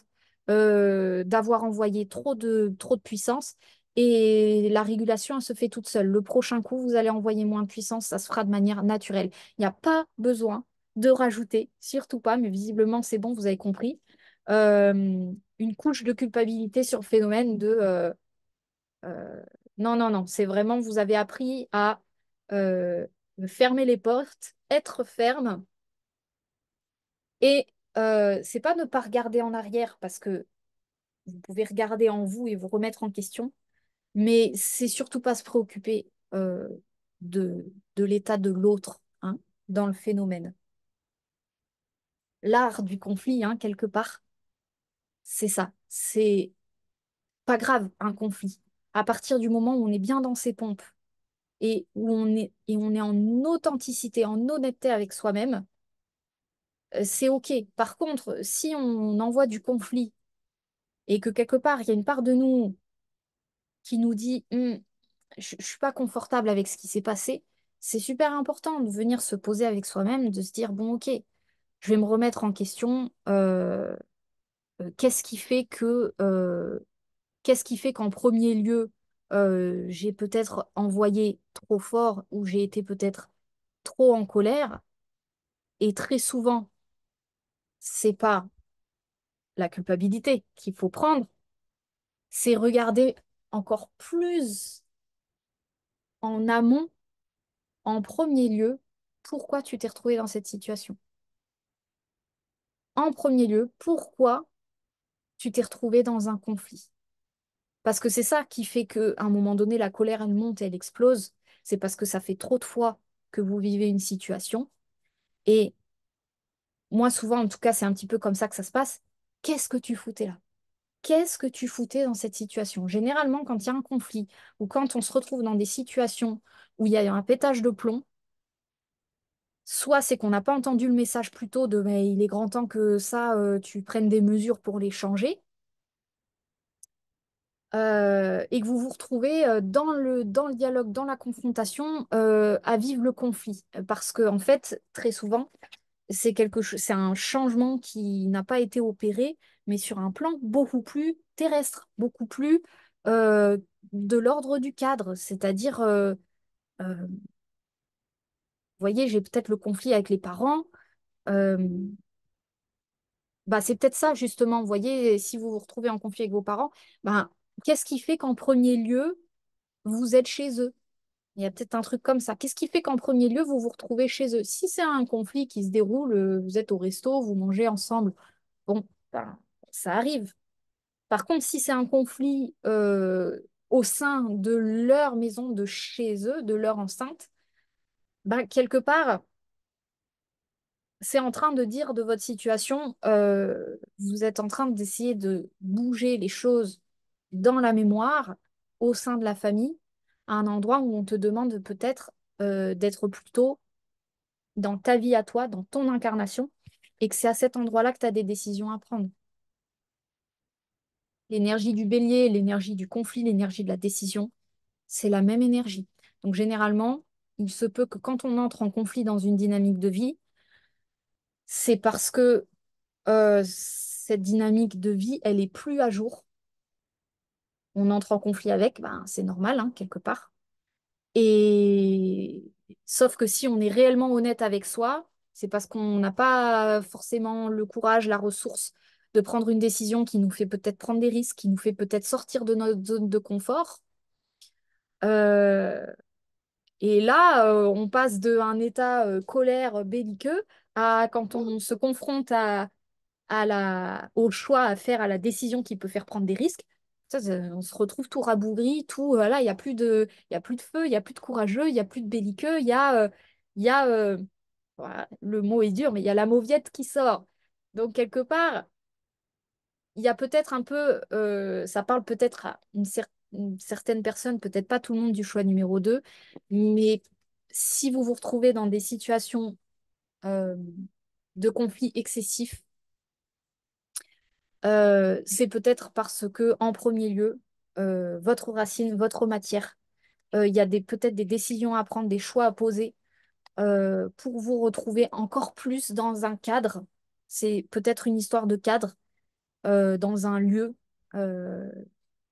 d'avoir envoyé trop de puissance Et la régulation, elle se fait toute seule. Le prochain coup, vous allez envoyer moins de puissance, ça se fera de manière naturelle. Il n'y a pas besoin de rajouter, surtout pas, mais visiblement c'est bon, vous avez compris, une couche de culpabilité sur le phénomène de euh, non, non, non, c'est vraiment, vous avez appris à euh, fermer les portes, être ferme, et c'est pas ne pas regarder en arrière, parce que vous pouvez regarder en vous et vous remettre en question. Mais c'est surtout pas se préoccuper de l'état de l'autre, hein, dans le phénomène. L'art du conflit, hein, quelque part, c'est ça. C'est pas grave, un conflit. À partir du moment où on est bien dans ses pompes et on est en authenticité, en honnêteté avec soi-même, c'est OK. Par contre, si on envoie du conflit et que quelque part, il y a une part de nous qui nous dit je suis pas confortable avec ce qui s'est passé, c'est super important de venir se poser avec soi-même, de se dire, bon, ok, je vais me remettre en question. Qu'est-ce qui fait qu'est-ce qui fait qu'en premier lieu, j'ai peut-être envoyé trop fort ou j'ai été peut-être trop en colère. Et très souvent, c'est pas la culpabilité qu'il faut prendre, c'est regarder encore plus en amont, en premier lieu, pourquoi tu t'es retrouvé dans cette situation. En premier lieu, pourquoi tu t'es retrouvé dans un conflit. Parce que c'est ça qui fait qu'à un moment donné, la colère, elle monte et elle explose. C'est parce que ça fait trop de fois que vous vivez une situation. Et moi, souvent, en tout cas, c'est un petit peu comme ça que ça se passe. Qu'est-ce que tu foutais là? Qu'est-ce que tu foutais dans cette situation? Généralement, quand il y a un conflit ou quand on se retrouve dans des situations où il y a un pétage de plomb, soit c'est qu'on n'a pas entendu le message plus tôt de mais il est grand temps que ça, tu prennes des mesures pour les changer, et que vous vous retrouvez dans le dialogue, dans la confrontation, à vivre le conflit. Parce que, en fait, très souvent, c'est un changement qui n'a pas été opéré, mais sur un plan beaucoup plus terrestre, beaucoup plus euh, de l'ordre du cadre. C'est-à-dire, vous voyez, j'ai peut-être le conflit avec les parents. euh, Bah, c'est peut-être ça, justement. Vous voyez, si vous vous retrouvez en conflit avec vos parents, bah, qu'est-ce qui fait qu'en premier lieu, vous êtes chez eux? Il y a peut-être un truc comme ça. Qu'est-ce qui fait qu'en premier lieu, vous vous retrouvez chez eux? Si c'est un conflit qui se déroule, vous êtes au resto, vous mangez ensemble, bon, ben, ça arrive. Par contre, si c'est un conflit au sein de leur maison, de chez eux, de leur enceinte, ben, quelque part, c'est en train de dire de votre situation, vous êtes en train d'essayer de bouger les choses dans la mémoire, au sein de la famille, à un endroit où on te demande peut-être d'être plutôt dans ta vie à toi, dans ton incarnation, et que c'est à cet endroit-là que tu as des décisions à prendre. L'énergie du bélier, l'énergie du conflit, l'énergie de la décision, c'est la même énergie. Donc généralement, il se peut que quand on entre en conflit dans une dynamique de vie, c'est parce que cette dynamique de vie, elle est plus à jour. On entre en conflit avec, ben, c'est normal, hein, quelque part. Et sauf que si on est réellement honnête avec soi, c'est parce qu'on n'a pas forcément le courage, la ressource de prendre une décision qui nous fait peut-être prendre des risques, qui nous fait peut-être sortir de notre zone de confort. Euh, et là, on passe d'un état colère belliqueux à quand on se confronte au choix à faire, à la décision qui peut faire prendre des risques. On se retrouve tout rabougri, tout, là, il y a plus de feu, il y a plus de courageux, il y a plus de belliqueux, il y a voilà, le mot est dur, mais il y a la mauviette qui sort. Donc, quelque part, il y a peut-être un peu, ça parle peut-être à une certaine personne, peut-être pas tout le monde du choix numéro 2, mais si vous vous retrouvez dans des situations euh, de conflit excessif, c'est peut-être parce que, en premier lieu, votre racine, votre matière, il y a peut-être des décisions à prendre, des choix à poser pour vous retrouver encore plus dans un cadre. C'est peut-être une histoire de cadre dans un lieu. euh,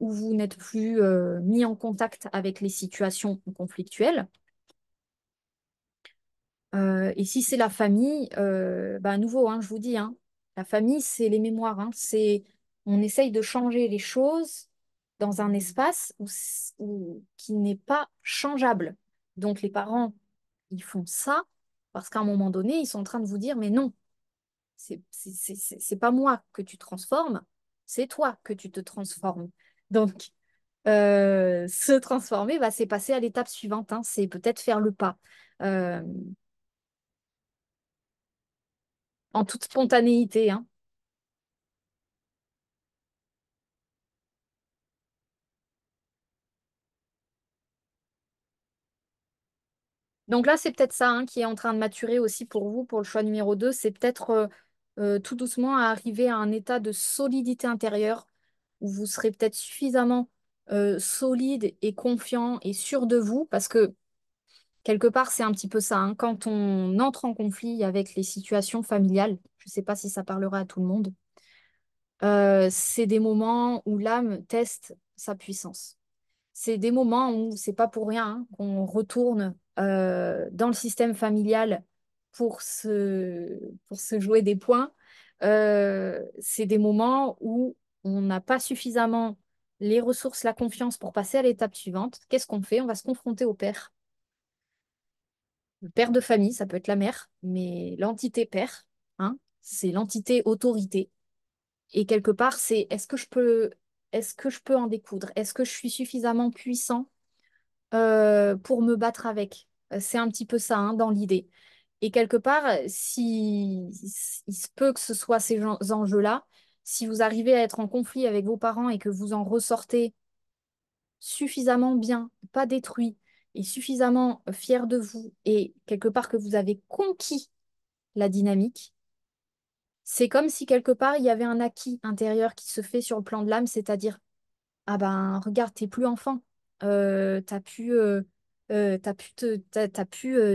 où vous n'êtes plus mis en contact avec les situations conflictuelles. Et si c'est la famille, bah, à nouveau, hein, je vous dis, hein, la famille, c'est les mémoires. Hein, on essaye de changer les choses dans un espace qui n'est pas changeable. Donc les parents, ils font ça parce qu'à un moment donné, ils sont en train de vous dire, mais non, c'est pas moi que tu transformes, c'est toi que tu te transformes. Donc, se transformer, bah, c'est passer à l'étape suivante, hein, c'est peut-être faire le pas. Euh, en toute spontanéité, hein. Donc là, c'est peut-être ça hein, qui est en train de maturer aussi pour vous, pour le choix numéro 2. C'est peut-être tout doucement à arriver à un état de solidité intérieure où vous serez peut-être suffisamment solide et confiant et sûr de vous, parce que quelque part, c'est un petit peu ça. Hein. Quand on entre en conflit avec les situations familiales, je ne sais pas si ça parlera à tout le monde, c'est des moments où l'âme teste sa puissance. C'est des moments où c'est pas pour rien hein, qu'on retourne dans le système familial pour se jouer des points. C'est des moments où on n'a pas suffisamment les ressources, la confiance pour passer à l'étape suivante. Qu'est-ce qu'on fait? On va se confronter au père. Le père de famille, ça peut être la mère, mais l'entité père, hein, c'est l'entité autorité. Et quelque part, c'est est-ce que je peux en découdre? Est-ce que je suis suffisamment puissant pour me battre avec. C'est un petit peu ça, hein, dans l'idée. Et quelque part, si il se peut que ce soit enjeux-là, si vous arrivez à être en conflit avec vos parents et que vous en ressortez suffisamment bien, pas détruit, et suffisamment fier de vous, et quelque part que vous avez conquis la dynamique, c'est comme si quelque part il y avait un acquis intérieur qui se fait sur le plan de l'âme, c'est-à-dire ah ben, regarde, t'es plus enfant. T'as pu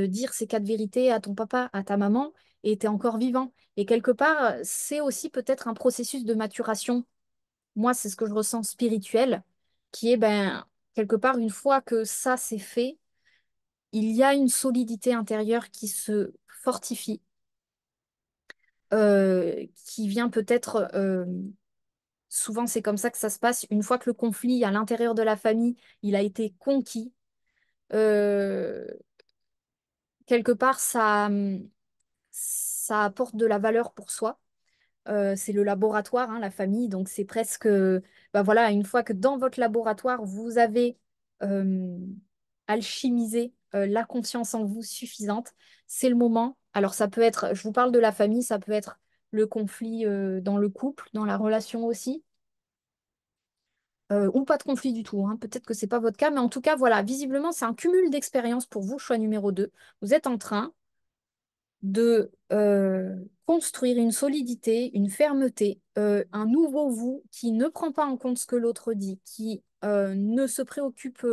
dire ces quatre vérités à ton papa, à ta maman, et t'es encore vivant. Et quelque part, c'est aussi peut-être un processus de maturation. Moi, c'est ce que je ressens spirituel, qui est, ben, quelque part, une fois que ça c'est fait, il y a une solidité intérieure qui se fortifie, qui vient peut-être souvent, c'est comme ça que ça se passe. Une fois que le conflit à l'intérieur de la famille, il a été conquis, euh, quelque part, ça apporte de la valeur pour soi. C'est le laboratoire, hein, la famille. Donc, c'est presque, bah voilà, une fois que dans votre laboratoire, vous avez euh, alchimisé la conscience en vous suffisante, c'est le moment. Alors, ça peut être, je vous parle de la famille, ça peut être le conflit dans le couple, dans la relation aussi. Ou pas de conflit du tout, hein. Peut-être que c'est pas votre cas, mais en tout cas, voilà, visiblement, c'est un cumul d'expériences pour vous, choix numéro 2. Vous êtes en train de construire une solidité, une fermeté, un nouveau vous qui ne prend pas en compte ce que l'autre dit, qui ne se préoccupe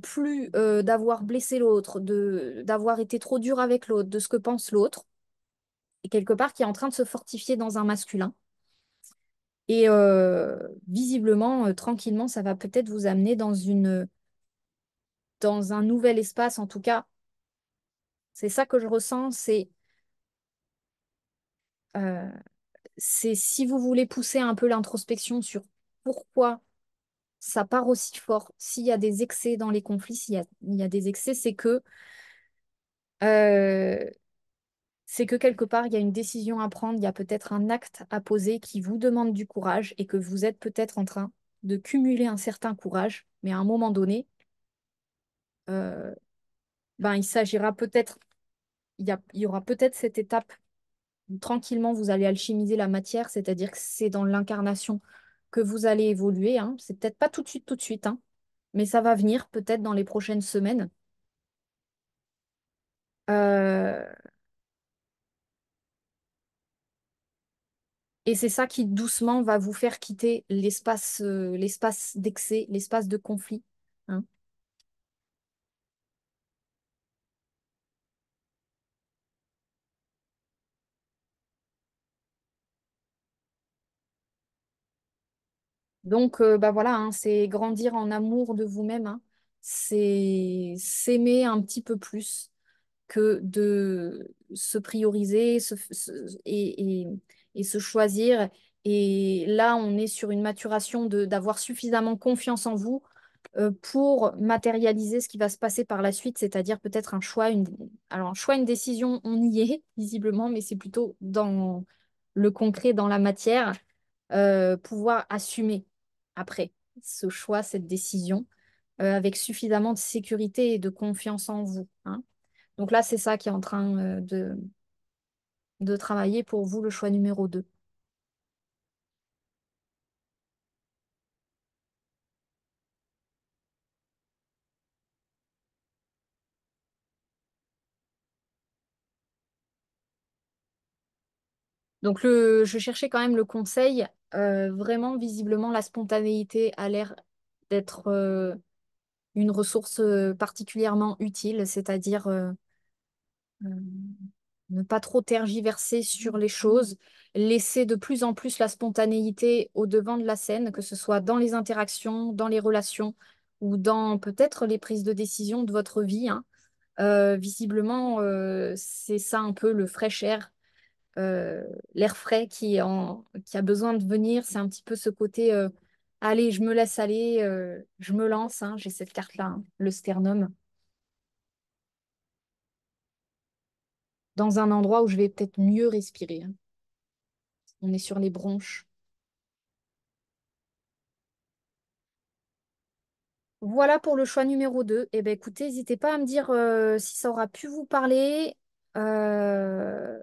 plus d'avoir blessé l'autre, d'avoir été trop dur avec l'autre, de ce que pense l'autre, et quelque part qui est en train de se fortifier dans un masculin. Et visiblement, tranquillement, ça va peut-être vous amener dans un nouvel espace. En tout cas, c'est ça que je ressens. Euh, c'est si vous voulez pousser un peu l'introspection sur pourquoi ça part aussi fort, s'il y a des excès dans les conflits, il y a des excès, euh, c'est que quelque part, il y a une décision à prendre, il y a peut-être un acte à poser qui vous demande du courage et que vous êtes peut-être en train de cumuler un certain courage, mais à un moment donné, euh, ben, il s'agira peut-être, il y aura peut-être cette étape où tranquillement vous allez alchimiser la matière, c'est-à-dire que c'est dans l'incarnation que vous allez évoluer, hein. C'est peut-être pas tout de suite, hein, mais ça va venir peut-être dans les prochaines semaines. Euh, et c'est ça qui doucement va vous faire quitter l'espace d'excès, l'espace de conflit, hein. Donc, bah voilà, hein, c'est grandir en amour de vous-même, hein. C'est s'aimer un petit peu plus que de se prioriser et se choisir. Et là, on est sur une maturation d'avoir suffisamment confiance en vous pour matérialiser ce qui va se passer par la suite, c'est-à-dire peut-être un choix, alors un choix, une décision, on y est visiblement, mais c'est plutôt dans le concret, dans la matière, pouvoir assumer après ce choix, cette décision, avec suffisamment de sécurité et de confiance en vous, hein. Donc là, c'est ça qui est en train de travailler pour vous, le choix numéro 2. Donc je cherchais quand même le conseil. Vraiment, visiblement, la spontanéité a l'air d'être une ressource particulièrement utile, c'est-à-dire euh, ne pas trop tergiverser sur les choses, laisser de plus en plus la spontanéité au devant de la scène, que ce soit dans les interactions, dans les relations ou dans peut-être les prises de décision de votre vie, hein. Visiblement, c'est ça un peu le fresh air, euh, l'air frais qui a besoin de venir. C'est un petit peu ce côté, allez, je me laisse aller, je me lance, hein. J'ai cette carte-là, hein, le sternum, dans un endroit où je vais peut-être mieux respirer, hein. On est sur les bronches. Voilà pour le choix numéro 2. Eh bien, écoutez, n'hésitez pas à me dire si ça aura pu vous parler. Euh,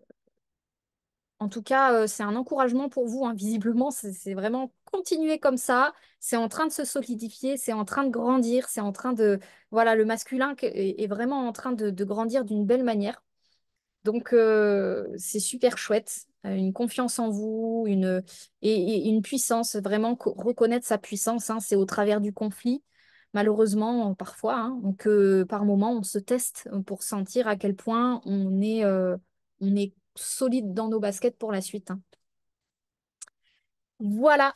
En tout cas, c'est un encouragement pour vous, hein. Visiblement, c'est vraiment continuer comme ça. C'est en train de se solidifier, c'est en train de grandir, c'est en train de... Voilà, le masculin est vraiment en train de grandir d'une belle manière. Donc, c'est super chouette. Une confiance en vous, et une puissance, vraiment reconnaître sa puissance, hein. C'est au travers du conflit, malheureusement, parfois, hein. Donc, par moment, on se teste pour sentir à quel point on est solide dans nos baskets pour la suite, hein. Voilà.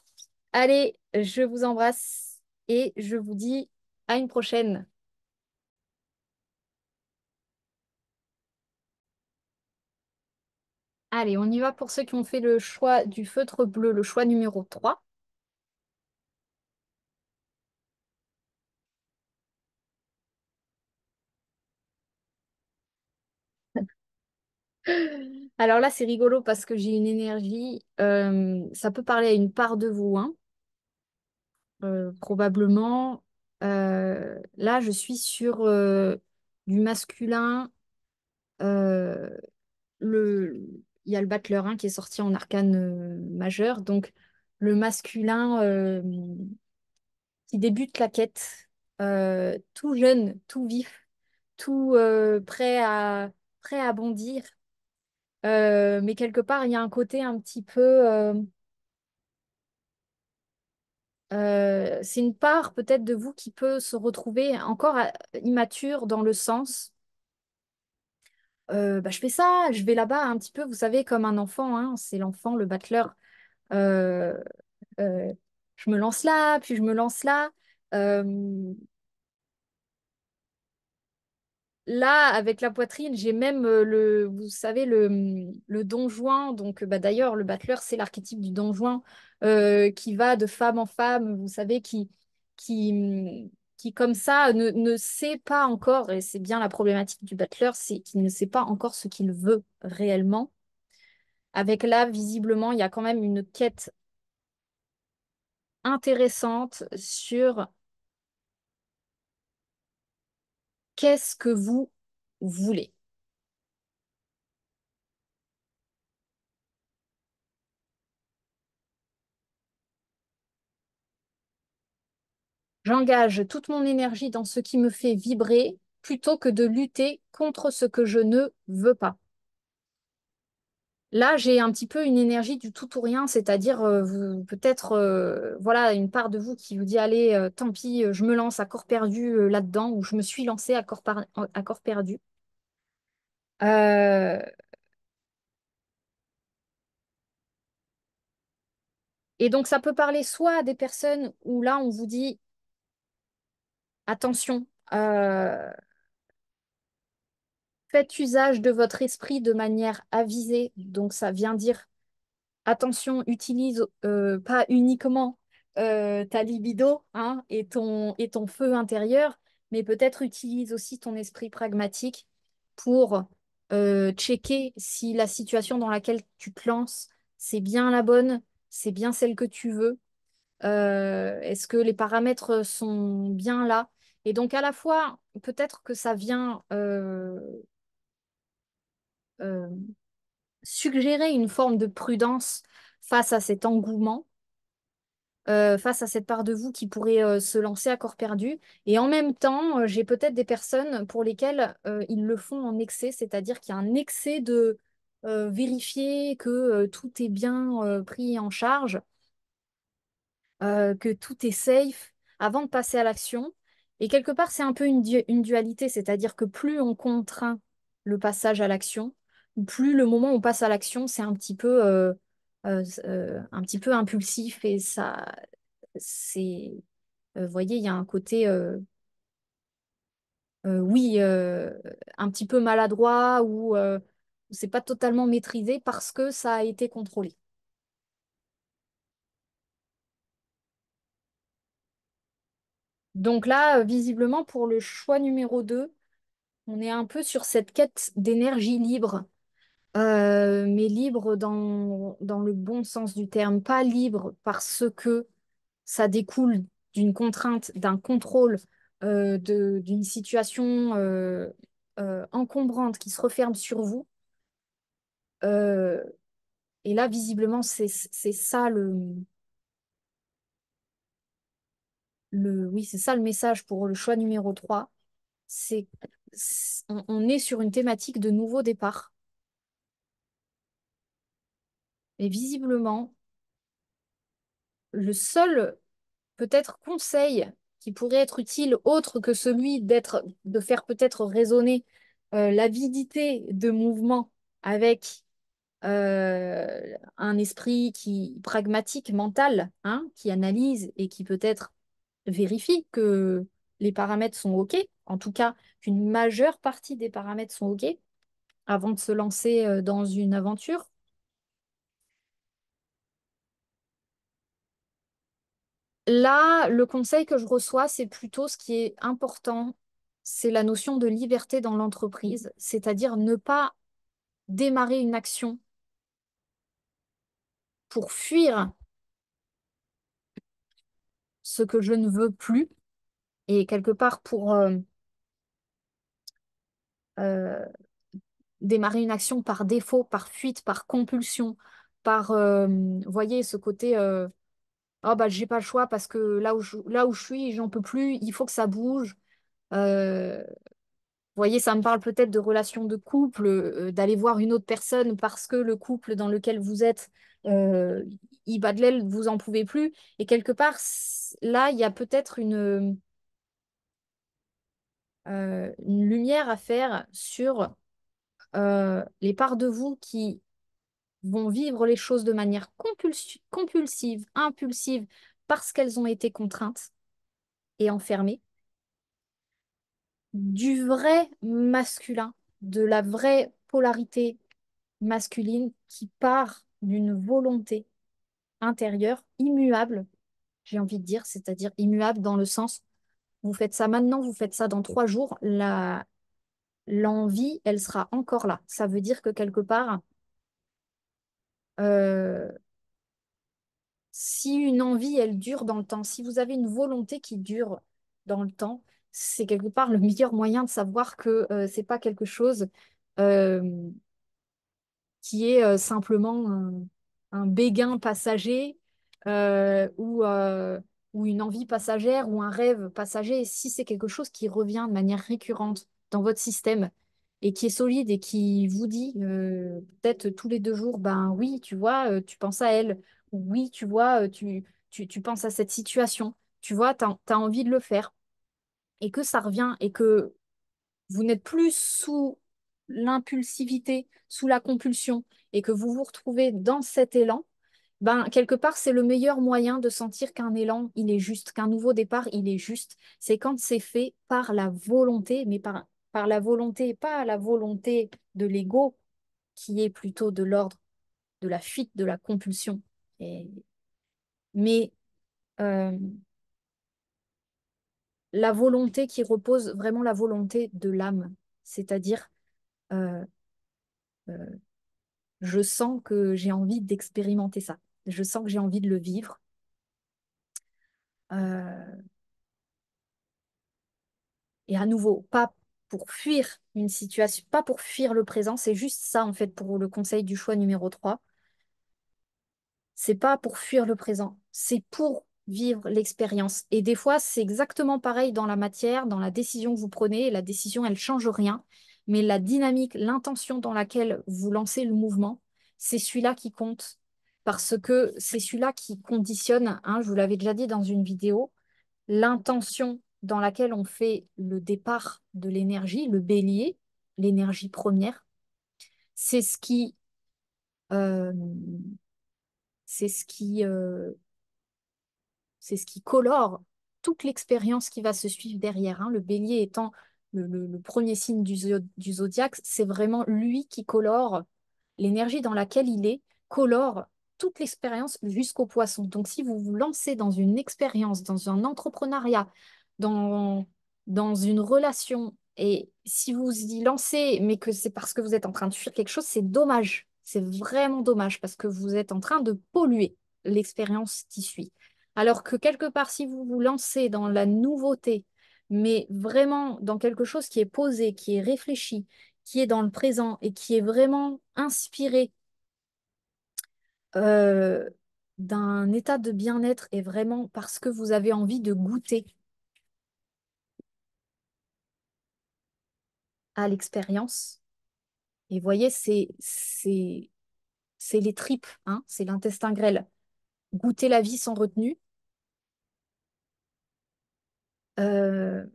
Allez, je vous embrasse et je vous dis à une prochaine. Allez, on y va pour ceux qui ont fait le choix du feutre bleu, le choix numéro 3. Alors là, c'est rigolo parce que j'ai une énergie. Ça peut parler à une part de vous, hein, probablement. Là, je suis sur du masculin. euh, il y a le battleur, hein, qui est sorti en arcane majeur. Donc, le masculin qui débute la quête, tout jeune, tout vif, tout prêt à bondir. Mais quelque part, il y a un côté un petit peu... c'est une part peut-être de vous qui peut se retrouver encore immature dans le sens, bah, je fais ça, je vais là-bas un petit peu, vous savez, comme un enfant, hein, c'est l'enfant, le battleur. Euh, euh, je me lance là, puis je me lance là. Euh, Là, avec la poitrine, j'ai même vous savez, le don Juan. Donc, bah, d'ailleurs, le battleur, c'est l'archétype du don Juan qui va de femme en femme, vous savez, qui comme ça, ne sait pas encore, et c'est bien la problématique du battleur, c'est qu'il ne sait pas encore ce qu'il veut réellement. Avec là, visiblement, il y a quand même une quête intéressante sur qu'est-ce que vous voulez. J'engage toute mon énergie dans ce qui me fait vibrer plutôt que de lutter contre ce que je ne veux pas. Là, j'ai un petit peu une énergie du tout ou rien, c'est-à-dire peut-être voilà une part de vous qui vous dit allez, tant pis, je me lance à corps perdu là-dedans, ou je me suis lancée à corps perdu. Euh, Et donc, ça peut parler soit à des personnes où là, on vous dit, attention, euh, faites usage de votre esprit de manière avisée. Donc, ça vient dire, attention, utilise pas uniquement ta libido, hein, et ton feu intérieur, mais peut-être utilise aussi ton esprit pragmatique pour checker si la situation dans laquelle tu te lances, c'est bien la bonne, c'est bien celle que tu veux. Est-ce que les paramètres sont bien là? Et donc à la fois, peut-être que ça vient euh, suggérer une forme de prudence face à cet engouement, face à cette part de vous qui pourrait se lancer à corps perdu. Et en même temps, j'ai peut-être des personnes pour lesquelles ils le font en excès, c'est-à-dire qu'il y a un excès de vérifier que tout est bien pris en charge, que tout est safe avant de passer à l'action. Et quelque part, c'est un peu une dualité, c'est-à-dire que plus on contraint le passage à l'action, plus le moment où on passe à l'action, c'est un petit peu impulsif et ça, c'est, vous voyez, il y a un côté, oui, un petit peu maladroit ou c'est pas totalement maîtrisé parce que ça a été contrôlé. Donc là, visiblement, pour le choix numéro 2, on est un peu sur cette quête d'énergie libre, mais libre dans le bon sens du terme, pas libre parce que ça découle d'une contrainte, d'un contrôle, d'une situation encombrante qui se referme sur vous. Euh, et là, visiblement, c'est ça oui, c'est ça le message pour le choix numéro 3. C'est, on est sur une thématique de nouveau départ. Et visiblement, le seul peut-être conseil qui pourrait être utile, autre que celui de faire peut-être résonner l'avidité de mouvement avec un esprit pragmatique, mental, hein, qui analyse et qui peut-être vérifie que les paramètres sont OK, en tout cas qu'une majeure partie des paramètres sont OK avant de se lancer dans une aventure. Là, le conseil que je reçois, c'est plutôt ce qui est important, c'est la notion de liberté dans l'entreprise, c'est-à-dire ne pas démarrer une action pour fuir ce que je ne veux plus et quelque part pour euh, démarrer une action par défaut, par fuite, par compulsion, par, voyez, ce côté, oh bah j'ai pas le choix parce que là où je suis, j'en peux plus, il faut que ça bouge. Vous voyez, ça me parle peut-être de relations de couple, d'aller voir une autre personne parce que le couple dans lequel vous êtes, euh, il bat de l'aile, vous en pouvez plus. Et quelque part, là, il y a peut-être une lumière à faire sur les parts de vous qui vont vivre les choses de manière compulsive, impulsive, parce qu'elles ont été contraintes et enfermées, du vrai masculin, de la vraie polarité masculine qui part d'une volonté intérieure immuable, j'ai envie de dire, c'est-à-dire immuable dans le sens, vous faites ça maintenant, vous faites ça dans 3 jours, l'envie, elle sera encore là. Ça veut dire que quelque part, euh, si une envie, elle dure dans le temps, si vous avez une volonté qui dure dans le temps, c'est quelque part le meilleur moyen de savoir que c'est pas quelque chose euh, qui est simplement un béguin passager ou une envie passagère ou un rêve passager. Si c'est quelque chose qui revient de manière récurrente dans votre système et qui est solide et qui vous dit peut-être tous les 2 jours, ben oui, tu vois, tu penses à elle, ou oui, tu vois, tu penses à cette situation, tu vois, tu as envie de le faire et que ça revient et que vous n'êtes plus sous l'impulsivité, sous la compulsion, et que vous vous retrouvez dans cet élan, Ben, quelque part, c'est le meilleur moyen de sentir qu'un élan, il est juste, qu'un nouveau départ, il est juste. C'est quand c'est fait par la volonté, mais par la volonté, pas la volonté de l'ego, qui est plutôt de l'ordre de la fuite, de la compulsion. Et- mais euh, la volonté qui repose vraiment la volonté de l'âme, c'est-à-dire euh, euh, je sens que j'ai envie d'expérimenter ça, je sens que j'ai envie de le vivre. Euh, et à nouveau, pas pour fuir une situation, pas pour fuir le présent, c'est juste ça en fait pour le conseil du choix numéro 3. C'est pas pour fuir le présent, c'est pour vivre l'expérience. Et des fois, c'est exactement pareil dans la matière, dans la décision que vous prenez. La décision, elle change rien, mais la dynamique, l'intention dans laquelle vous lancez le mouvement, c'est celui-là qui compte. Parce que c'est celui-là qui conditionne, hein, je vous l'avais déjà dit dans une vidéo, l'intention dans laquelle on fait le départ de l'énergie, le bélier, l'énergie première, c'est ce qui, euh, c'est ce qui c'est ce qui colore toute l'expérience qui va se suivre derrière, hein. Le bélier étant le premier signe du zodiaque, c'est vraiment lui qui colore l'énergie dans laquelle il est, colore toute l'expérience jusqu'au poisson. Donc, si vous vous lancez dans une expérience, dans un entrepreneuriat, dans, dans une relation, et si vous y lancez, mais que c'est parce que vous êtes en train de fuir quelque chose, c'est dommage. C'est vraiment dommage parce que vous êtes en train de polluer l'expérience qui suit. Alors que quelque part, si vous vous lancez dans la nouveauté, mais vraiment dans quelque chose qui est posé, qui est réfléchi, qui est dans le présent et qui est vraiment inspiré euh, d'un état de bien-être et vraiment parce que vous avez envie de goûter à l'expérience. Et voyez, c'est les tripes, hein, c'est l'intestin grêle. Goûter la vie sans retenue. Euh,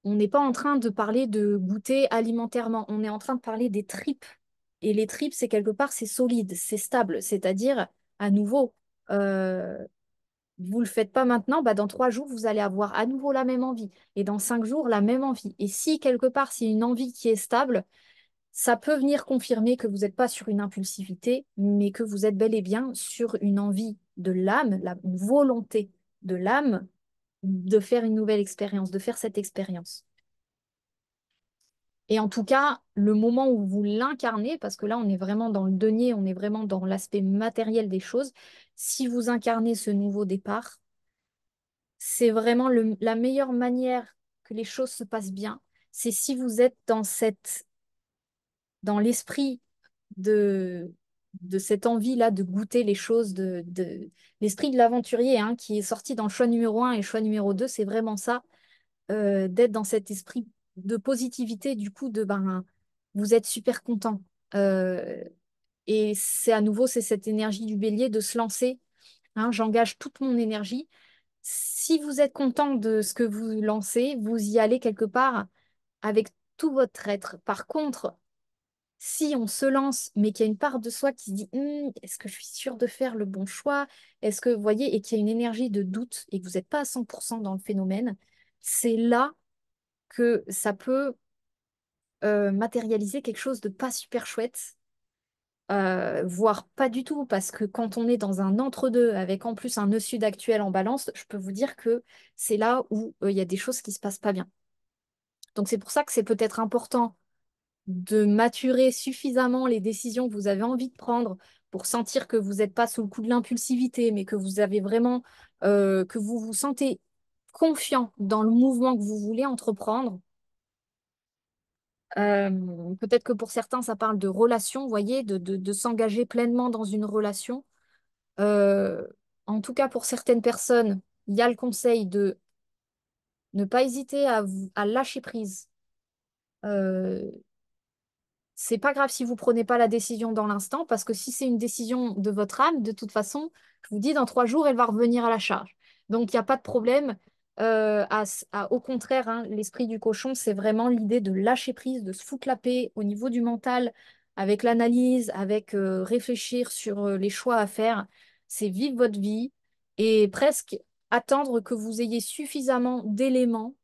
on n'est pas en train de parler de goûter alimentairement, on est en train de parler des tripes. Et les tripes, c'est quelque part, c'est solide, c'est stable. C'est-à-dire, à nouveau, euh, vous le faites pas maintenant, bah dans 3 jours, vous allez avoir à nouveau la même envie. Et dans 5 jours, la même envie. Et si quelque part, c'est une envie qui est stable, ça peut venir confirmer que vous n'êtes pas sur une impulsivité, mais que vous êtes bel et bien sur une envie de l'âme, une volonté de l'âme de faire une nouvelle expérience, de faire cette expérience. Et en tout cas, le moment où vous l'incarnez, parce que là, on est vraiment dans le denier, on est vraiment dans l'aspect matériel des choses, si vous incarnez ce nouveau départ, c'est vraiment la meilleure manière que les choses se passent bien. C'est si vous êtes dans l'esprit de cette envie-là de goûter les choses, l'esprit de l'aventurier, hein, qui est sorti dans le choix numéro 1 et le choix numéro 2, c'est vraiment ça, d'être dans cet esprit de positivité, du coup, ben, vous êtes super content. Euh, et c'est à nouveau, c'est cette énergie du bélier de se lancer, hein, j'engage toute mon énergie. Si vous êtes content de ce que vous lancez, vous y allez quelque part avec tout votre être. Par contre, si on se lance, mais qu'il y a une part de soi qui se dit est-ce que je suis sûre de faire le bon choix? Est-ce que vous voyez, et qu'il y a une énergie de doute et que vous n'êtes pas à 100% dans le phénomène, c'est là que ça peut matérialiser quelque chose de pas super chouette, voire pas du tout, parce que quand on est dans un entre-deux avec en plus un nœud sud actuel en balance, je peux vous dire que c'est là où il y a des choses qui se passent pas bien. Donc c'est pour ça que c'est peut-être important de maturer suffisamment les décisions que vous avez envie de prendre pour sentir que vous n'êtes pas sous le coup de l'impulsivité, mais que vous avez vraiment, que vous vous sentez confiant dans le mouvement que vous voulez entreprendre. Peut-être que pour certains, ça parle de relation, vous voyez, de s'engager pleinement dans une relation. Euh, En tout cas, pour certaines personnes, il y a le conseil de ne pas hésiter à lâcher prise. Euh, c'est pas grave si vous prenez pas la décision dans l'instant, parce que si c'est une décision de votre âme, de toute façon, je vous dis, dans 3 jours, elle va revenir à la charge. Donc, il n'y a pas de problème. Au contraire, hein, l'esprit du cochon, c'est vraiment l'idée de lâcher prise, de se foutre la paix au niveau du mental, avec l'analyse, avec réfléchir sur les choix à faire. c'est vivre votre vie et presque attendre que vous ayez suffisamment d'éléments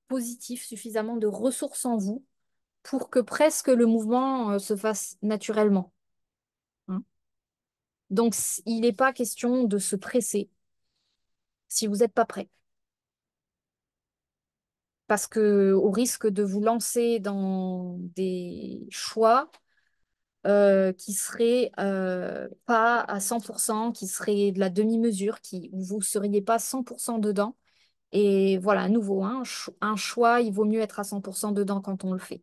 positifs, suffisamment de ressources en vous pour que presque le mouvement se fasse naturellement, hein. Donc, il n'est pas question de se presser si vous n'êtes pas prêt. Parce que au risque de vous lancer dans des choix qui seraient pas à 100%, qui seraient de la demi-mesure, où vous ne seriez pas 100% dedans. Et voilà, à nouveau, hein, un choix, il vaut mieux être à 100% dedans quand on le fait.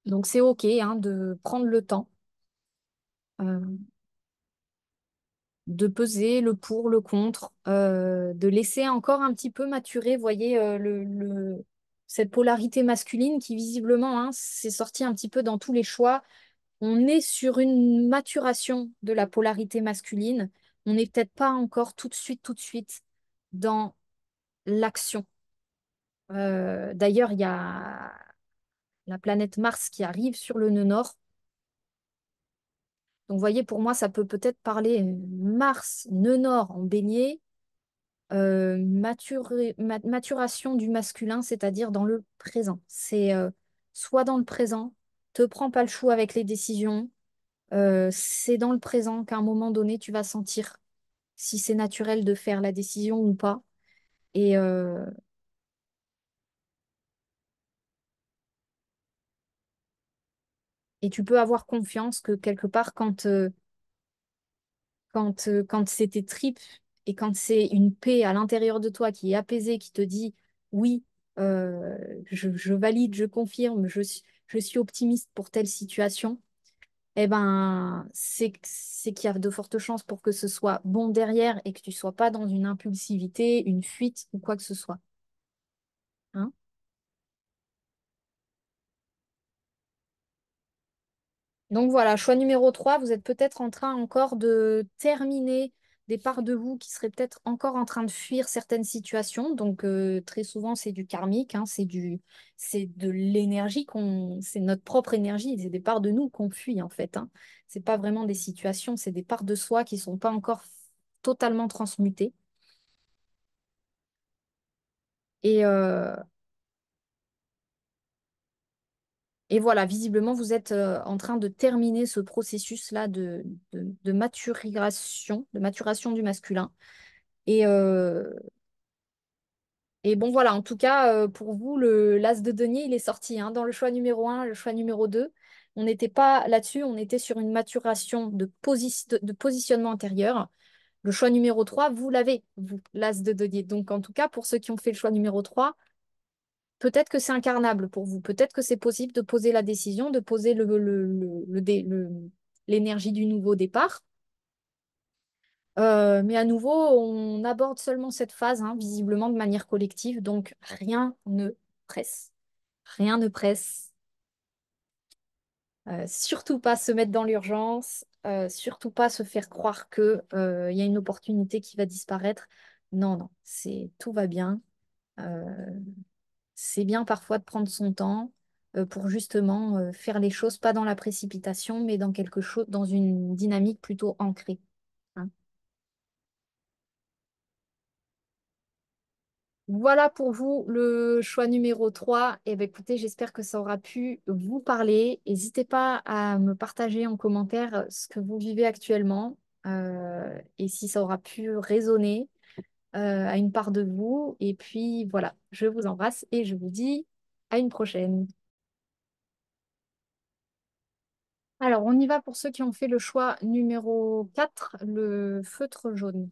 Donc c'est OK, hein, de prendre le temps, euh, de peser le pour, le contre, de laisser encore un petit peu maturer, voyez, cette polarité masculine qui visiblement, hein, s'est sortie un petit peu dans tous les choix. On est sur une maturation de la polarité masculine. On n'est peut-être pas encore tout de suite dans l'action. D'ailleurs, il y a la planète Mars qui arrive sur le nœud nord. Donc, vous voyez, pour moi, ça peut peut-être parler Mars, nœud nord en bélier, maturation du masculin, c'est-à-dire dans le présent. C'est soit dans le présent, te prends pas le chou avec les décisions. C'est dans le présent qu'à un moment donné, tu vas sentir si c'est naturel de faire la décision ou pas. Et, euh, et tu peux avoir confiance que quelque part, quand c'est tes tripes et quand c'est une paix à l'intérieur de toi qui est apaisée, qui te dit oui, je valide, je confirme, je suis optimiste pour telle situation, eh ben, c'est qu'il y a de fortes chances pour que ce soit bon derrière et que tu sois pas dans une impulsivité, une fuite ou quoi que ce soit, hein. Donc voilà, choix numéro 3, vous êtes peut-être en train encore de terminer des parts de vous qui seraient peut-être encore en train de fuir certaines situations. Donc très souvent, c'est du karmique, hein, c'est de l'énergie c'est notre propre énergie, c'est des parts de nous qu'on fuit en fait, hein. C'est pas vraiment des situations, c'est des parts de soi qui sont pas encore totalement transmutées. Et, euh, et voilà, visiblement, vous êtes en train de terminer ce processus-là de maturation du masculin. Et, euh, et bon, voilà, en tout cas, pour vous, l'as de denier, il est sorti, hein, dans le choix numéro un, le choix numéro 2. On n'était pas là-dessus, on était sur une maturation de positionnement intérieur. Le choix numéro 3, vous l'avez, vous, l'as de denier. Donc, en tout cas, pour ceux qui ont fait le choix numéro 3, peut-être que c'est incarnable pour vous. Peut-être que c'est possible de poser la décision, de poser l'énergie du nouveau départ. Mais à nouveau, on aborde seulement cette phase, hein, visiblement de manière collective, donc rien ne presse. Rien ne presse. Surtout pas se mettre dans l'urgence, surtout pas se faire croire que, il y a une opportunité qui va disparaître. Non, non, tout va bien. Euh, c'est bien parfois de prendre son temps pour justement faire les choses pas dans la précipitation, mais dans quelque chose, dans une dynamique plutôt ancrée, hein. Voilà pour vous le choix numéro 3. Et ben écoutez, j'espère que ça aura pu vous parler. N'hésitez pas à me partager en commentaire ce que vous vivez actuellement et si ça aura pu résonner à une part de vous. Et puis voilà, je vous embrasse et je vous dis à une prochaine. Alors, on y va pour ceux qui ont fait le choix numéro 4, le feutre jaune.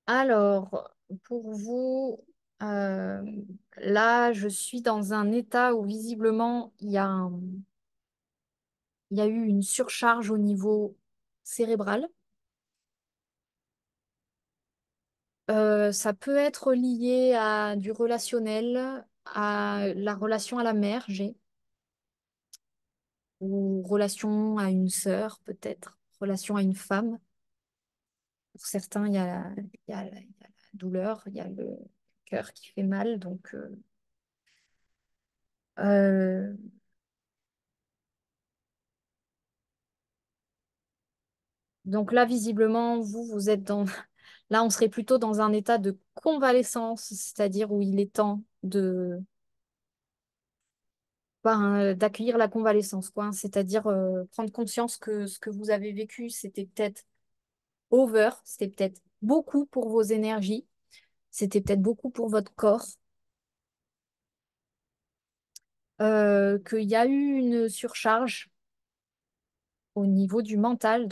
Alors, pour vous, euh, là, je suis dans un état où visiblement, il y a eu une surcharge au niveau cérébral. Ça peut être lié à du relationnel, à la relation à la mère, j'ai. ou relation à une sœur, peut-être, relation à une femme. Pour certains, il y a la douleur, il y a le cœur qui fait mal. Euh, donc là, visiblement, vous êtes dans... Là, on serait plutôt dans un état de convalescence, c'est-à-dire où il est temps d'accueillir la convalescence, quoi, hein. C'est-à-dire prendre conscience que ce que vous avez vécu, c'était peut-être over, c'était peut-être beaucoup pour vos énergies, c'était peut-être beaucoup pour votre corps, qu'il y a eu une surcharge au niveau du mental,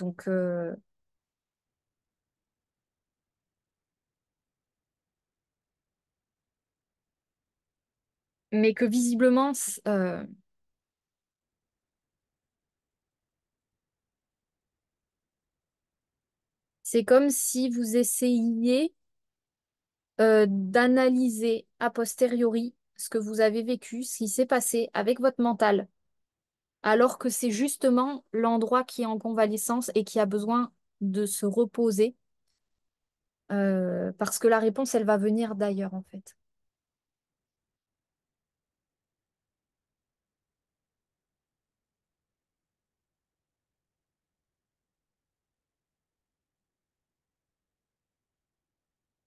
mais que visiblement, c'est comme si vous essayiez d'analyser a posteriori ce que vous avez vécu, ce qui s'est passé avec votre mental, alors que c'est justement l'endroit qui est en convalescence et qui a besoin de se reposer, parce que la réponse, elle va venir d'ailleurs, en fait.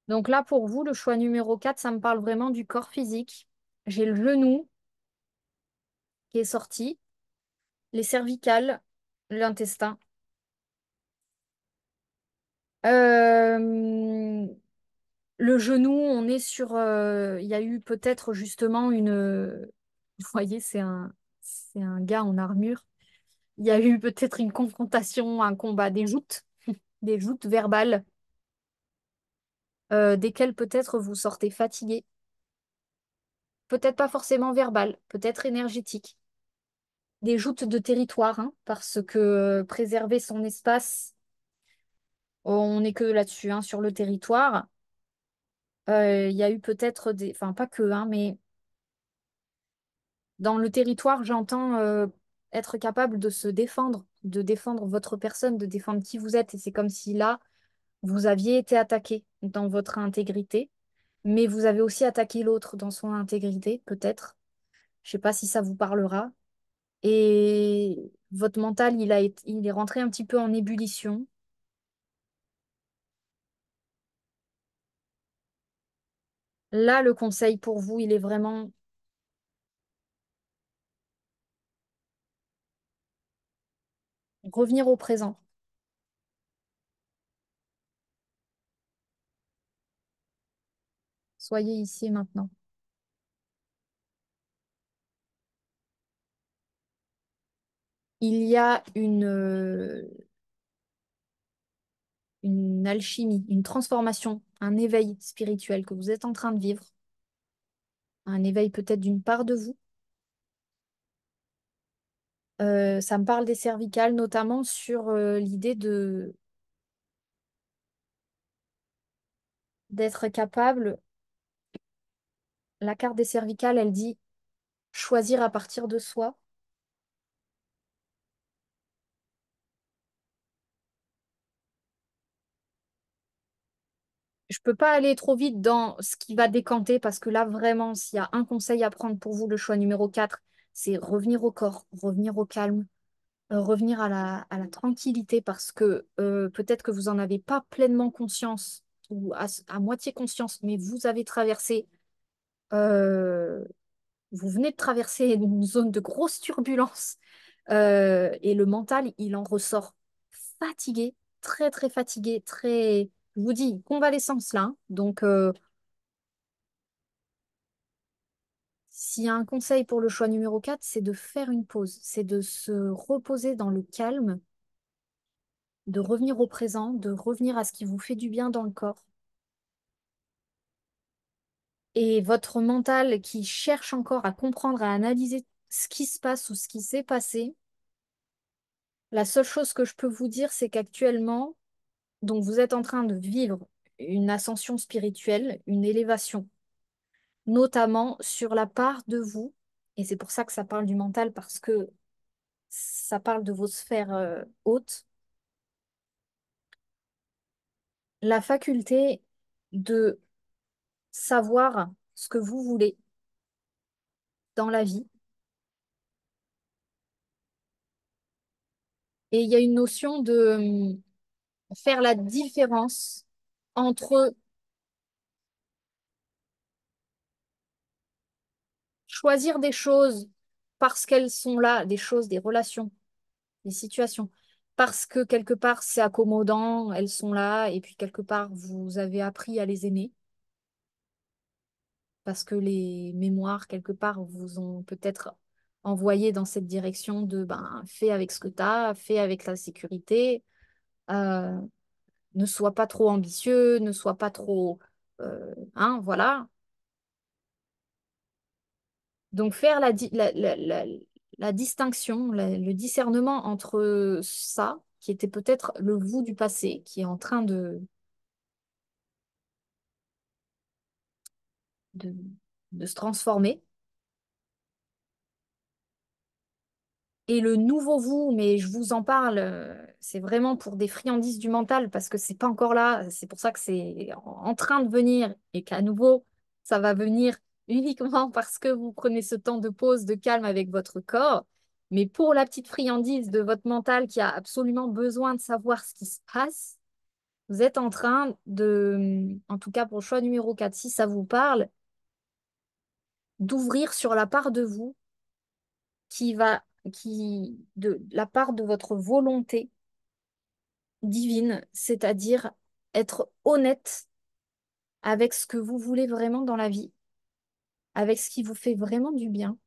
Donc là, pour vous, le choix numéro 4, ça me parle vraiment du corps physique. J'ai le genou qui est sorti, les cervicales, l'intestin. Euh, le genou, on est sur... il y a eu peut-être justement une... Vous voyez, c'est un gars en armure. Il y a eu peut-être une confrontation, un combat, des joutes verbales, desquelles peut-être vous sortez fatigué. Peut-être pas forcément verbales, peut-être énergétiques. Des joutes de territoire, hein, parce que préserver son espace, on n'est que là-dessus, hein, sur le territoire. Il y a eu peut-être des... Enfin, pas que, hein, mais dans le territoire, j'entends être capable de se défendre, de défendre votre personne, de défendre qui vous êtes. Et c'est comme si là, vous aviez été attaqué dans votre intégrité, mais vous avez aussi attaqué l'autre dans son intégrité, peut-être. Je sais pas si ça vous parlera. Et votre mental, il est rentré un petit peu en ébullition. Là, le conseil pour vous, il est vraiment revenir au présent. Soyez ici et maintenant. Il y a une alchimie, une transformation, un éveil spirituel que vous êtes en train de vivre, un éveil peut-être d'une part de vous. Ça me parle des cervicales, notamment sur l'idée de d'être capable. La carte des cervicales, elle dit choisir à partir de soi. Je peux pas aller trop vite dans ce qui va décanter parce que là, vraiment, s'il y a un conseil à prendre pour vous, le choix numéro 4, c'est revenir au corps, revenir au calme, revenir à la tranquillité parce que peut-être que vous n'en avez pas pleinement conscience ou à moitié conscience, mais vous avez traversé, euh, vous venez de traverser une zone de grosse turbulence et le mental, il en ressort fatigué, très très fatigué, très, je vous dis, convalescence là, hein. S'il y a un conseil pour le choix numéro 4, c'est de faire une pause, c'est de se reposer dans le calme, de revenir au présent, de revenir à ce qui vous fait du bien dans le corps. Et votre mental qui cherche encore à comprendre, à analyser ce qui se passe ou ce qui s'est passé, la seule chose que je peux vous dire, c'est qu'actuellement, donc vous êtes en train de vivre une ascension spirituelle, une élévation, notamment sur la part de vous, et c'est pour ça que ça parle du mental, parce que ça parle de vos sphères hautes, la faculté de savoir ce que vous voulez dans la vie. Et il y a une notion de faire la différence entre choisir des choses parce qu'elles sont là, des choses, des relations, des situations, parce que quelque part c'est accommodant, elles sont là, et puis quelque part vous avez appris à les aimer, parce que les mémoires quelque part vous ont peut-être envoyé dans cette direction de ben fais avec ce que tu as, fais avec la sécurité, euh, ne sois pas trop ambitieux, ne sois pas trop hein, voilà. Donc faire la distinction, le discernement entre ça, qui était peut-être le vous du passé, qui est en train de, de se transformer, et le nouveau vous, mais je vous en parle, c'est vraiment pour des friandises du mental, parce que c'est pas encore là, c'est pour ça que c'est en train de venir, et qu'à nouveau, ça va venir uniquement parce que vous prenez ce temps de pause, de calme avec votre corps. Mais pour la petite friandise de votre mental qui a absolument besoin de savoir ce qui se passe, vous êtes en train de, en tout cas pour le choix numéro 4 si ça vous parle, d'ouvrir sur la part de vous de la part de votre volonté divine, c'est-à-dire être honnête avec ce que vous voulez vraiment dans la vie, avec ce qui vous fait vraiment du bien.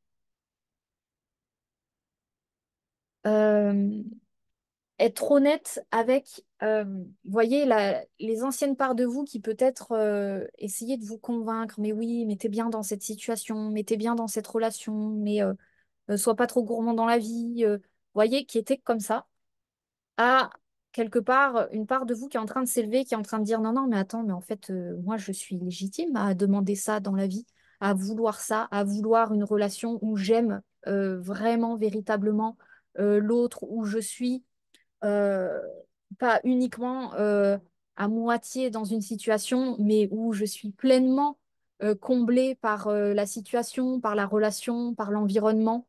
Euh, Être honnête avec, vous voyez, les anciennes parts de vous qui peut-être essayaient de vous convaincre, mais oui, mais t'es bien dans cette situation, mais t'es bien dans cette relation, mais sois pas trop gourmand dans la vie, vous voyez, qui étaient comme ça, à quelque part une part de vous qui est en train de s'élever, qui est en train de dire non, non, mais attends, mais en fait, moi, je suis légitime à demander ça dans la vie, à vouloir ça, à vouloir une relation où j'aime vraiment, véritablement l'autre, où je suis euh, pas uniquement à moitié dans une situation, mais où je suis pleinement comblée par la situation, par la relation, par l'environnement.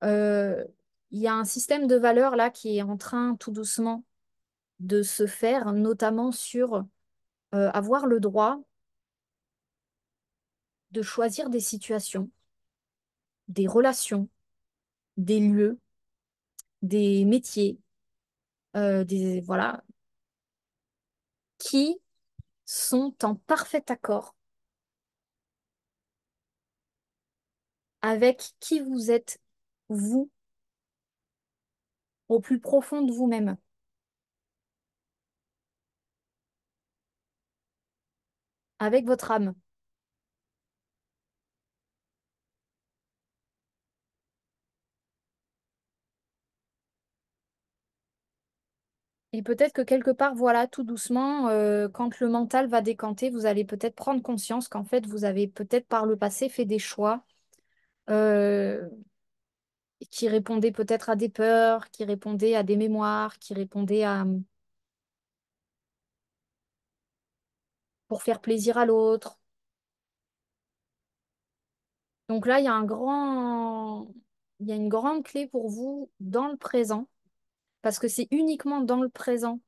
Euh, il y a un système de valeurs là qui est en train tout doucement de se faire, notamment sur avoir le droit de choisir des situations, des relations, des lieux, des métiers, voilà, qui sont en parfait accord avec qui vous êtes, vous, au plus profond de vous-même. Avec votre âme. Et peut-être que quelque part, voilà, tout doucement, quand le mental va décanter, vous allez peut-être prendre conscience qu'en fait, vous avez peut-être par le passé fait des choix euh, qui répondaient peut-être à des peurs, qui répondaient à des mémoires, qui répondaient à pour faire plaisir à l'autre. Donc là, il y a une grande clé pour vous dans le présent, parce que c'est uniquement dans le présent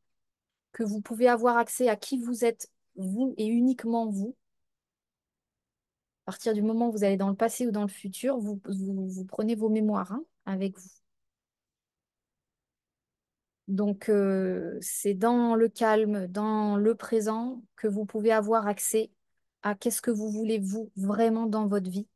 que vous pouvez avoir accès à qui vous êtes, vous et uniquement vous. À partir du moment où vous allez dans le passé ou dans le futur, vous prenez vos mémoires hein, avec vous. Donc, c'est dans le calme, dans le présent, que vous pouvez avoir accès à qu'est-ce que vous voulez, vous, vraiment dans votre vie.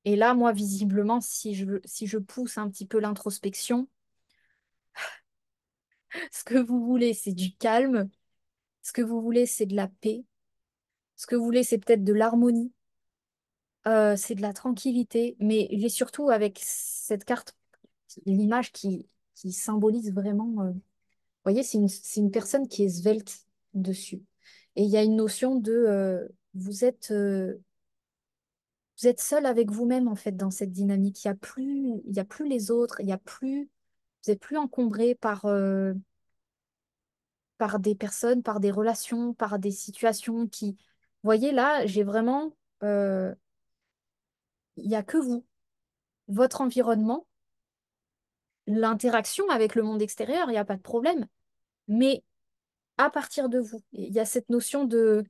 Et là, moi, visiblement, si je pousse un petit peu l'introspection, ce que vous voulez, c'est du calme. Ce que vous voulez, c'est de la paix. Ce que vous voulez, c'est peut-être de l'harmonie. C'est de la tranquillité. Mais j'ai surtout avec cette carte l'image qui symbolise vraiment. Vous voyez, c'est une personne qui est svelte dessus. Et il y a une notion de vous êtes seul avec vous-même en fait dans cette dynamique. Il y a plus les autres, il y a plus, vous n'êtes plus encombré par des personnes, par des relations, par des situations qui, vous voyez là, j'ai vraiment, euh, il y a que vous, votre environnement, l'interaction avec le monde extérieur, il n'y a pas de problème. Mais à partir de vous, il y a cette notion de,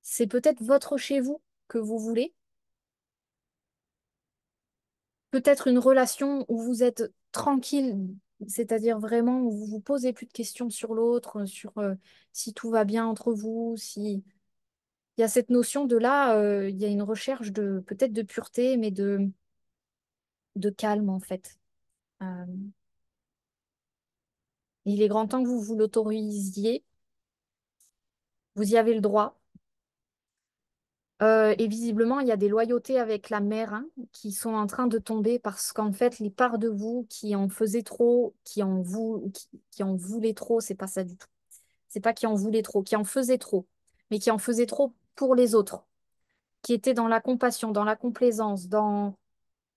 c'est peut-être votre chez vous que vous voulez. Peut-être une relation où vous êtes tranquille, c'est-à-dire vraiment où vous vous posez plus de questions sur l'autre, sur si tout va bien entre vous, si il y a cette notion de là, il y a une recherche de peut-être de pureté, mais de calme en fait. Euh, il est grand temps que vous vous l'autorisiez, vous y avez le droit. Et visiblement, il y a des loyautés avec la mère hein, qui sont en train de tomber parce qu'en fait, les parts de vous qui en faisaient trop, qui en voulaient trop, c'est pas ça du tout. C'est pas qui en voulaient trop, qui en faisaient trop, mais qui en faisaient trop pour les autres, qui étaient dans la compassion, dans la complaisance, dans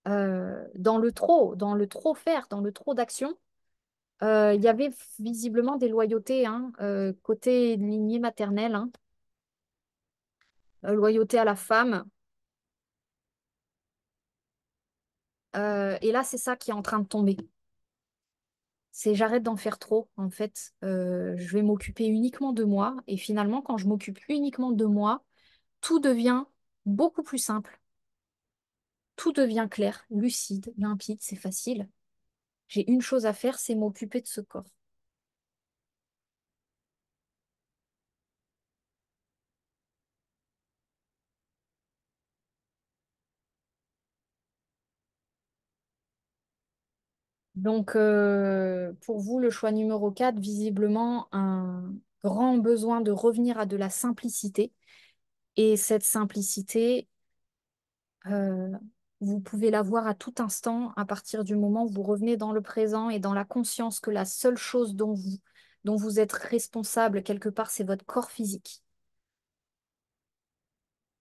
le trop faire, dans le trop d'action. Il y avait visiblement des loyautés hein, côté lignée maternelle, hein, loyauté à la femme. Et là, c'est ça qui est en train de tomber. C'est j'arrête d'en faire trop, en fait. Je vais m'occuper uniquement de moi. Et finalement, quand je m'occupe uniquement de moi, tout devient beaucoup plus simple. Tout devient clair, lucide, limpide, c'est facile. J'ai une chose à faire, c'est m'occuper de ce corps. Donc, pour vous, le choix numéro 4 visiblement, un grand besoin de revenir à de la simplicité. Et cette simplicité, euh, vous pouvez l'avoir à tout instant à partir du moment où vous revenez dans le présent et dans la conscience que la seule chose dont vous êtes responsable quelque part, c'est votre corps physique.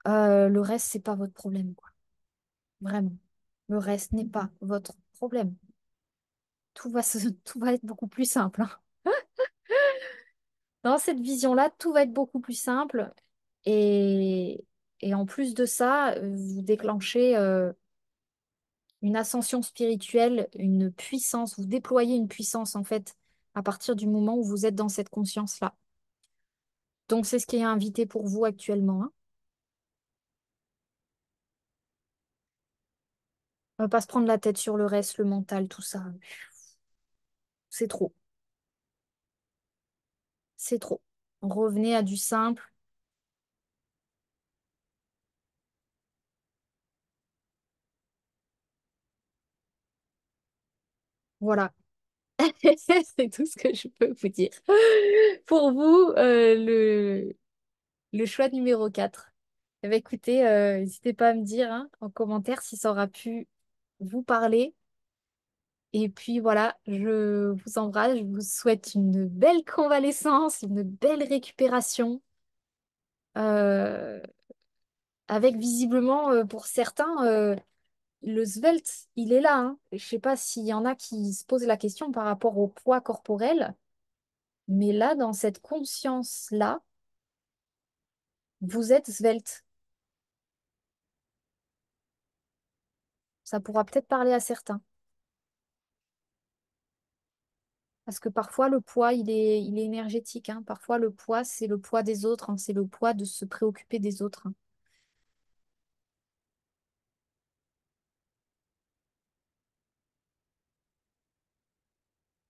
Le reste, c'est pas votre problème, quoi. Vraiment. Le reste n'est pas votre problème. Tout va être beaucoup plus simple, hein. Dans cette vision-là, tout va être beaucoup plus simple. Et, et en plus de ça, vous déclenchez une ascension spirituelle, une puissance, vous déployez une puissance en fait à partir du moment où vous êtes dans cette conscience-là. Donc c'est ce qui est invité pour vous actuellement, hein. On va pas se prendre la tête sur le reste, le mental, tout ça. C'est trop. C'est trop. Revenez à du simple. Voilà. C'est tout ce que je peux vous dire. Pour vous, le choix numéro 4. Eh bien, écoutez, n'hésitez pas à me dire hein, en commentaire si ça aura pu vous parler. Et puis voilà, je vous embrasse, je vous souhaite une belle convalescence, une belle récupération, euh, avec visiblement pour certains, le svelte, il est là, hein. Je sais pas s'il y en a qui se posent la question par rapport au poids corporel, mais là, dans cette conscience-là, vous êtes svelte. Ça pourra peut-être parler à certains. Parce que parfois, le poids, il est énergétique, hein. Parfois, le poids, c'est le poids des autres, hein. C'est le poids de se préoccuper des autres, hein.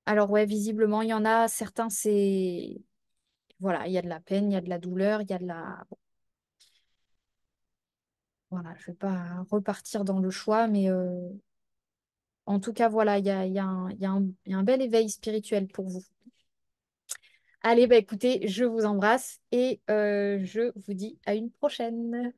Alors ouais, visiblement, il y en a certains, c'est... Voilà, il y a de la peine, il y a de la douleur, il y a de la... bon, voilà, je vais pas repartir dans le choix, mais en tout cas, voilà, il y a un bel éveil spirituel pour vous. Allez, bah écoutez, je vous embrasse et je vous dis à une prochaine.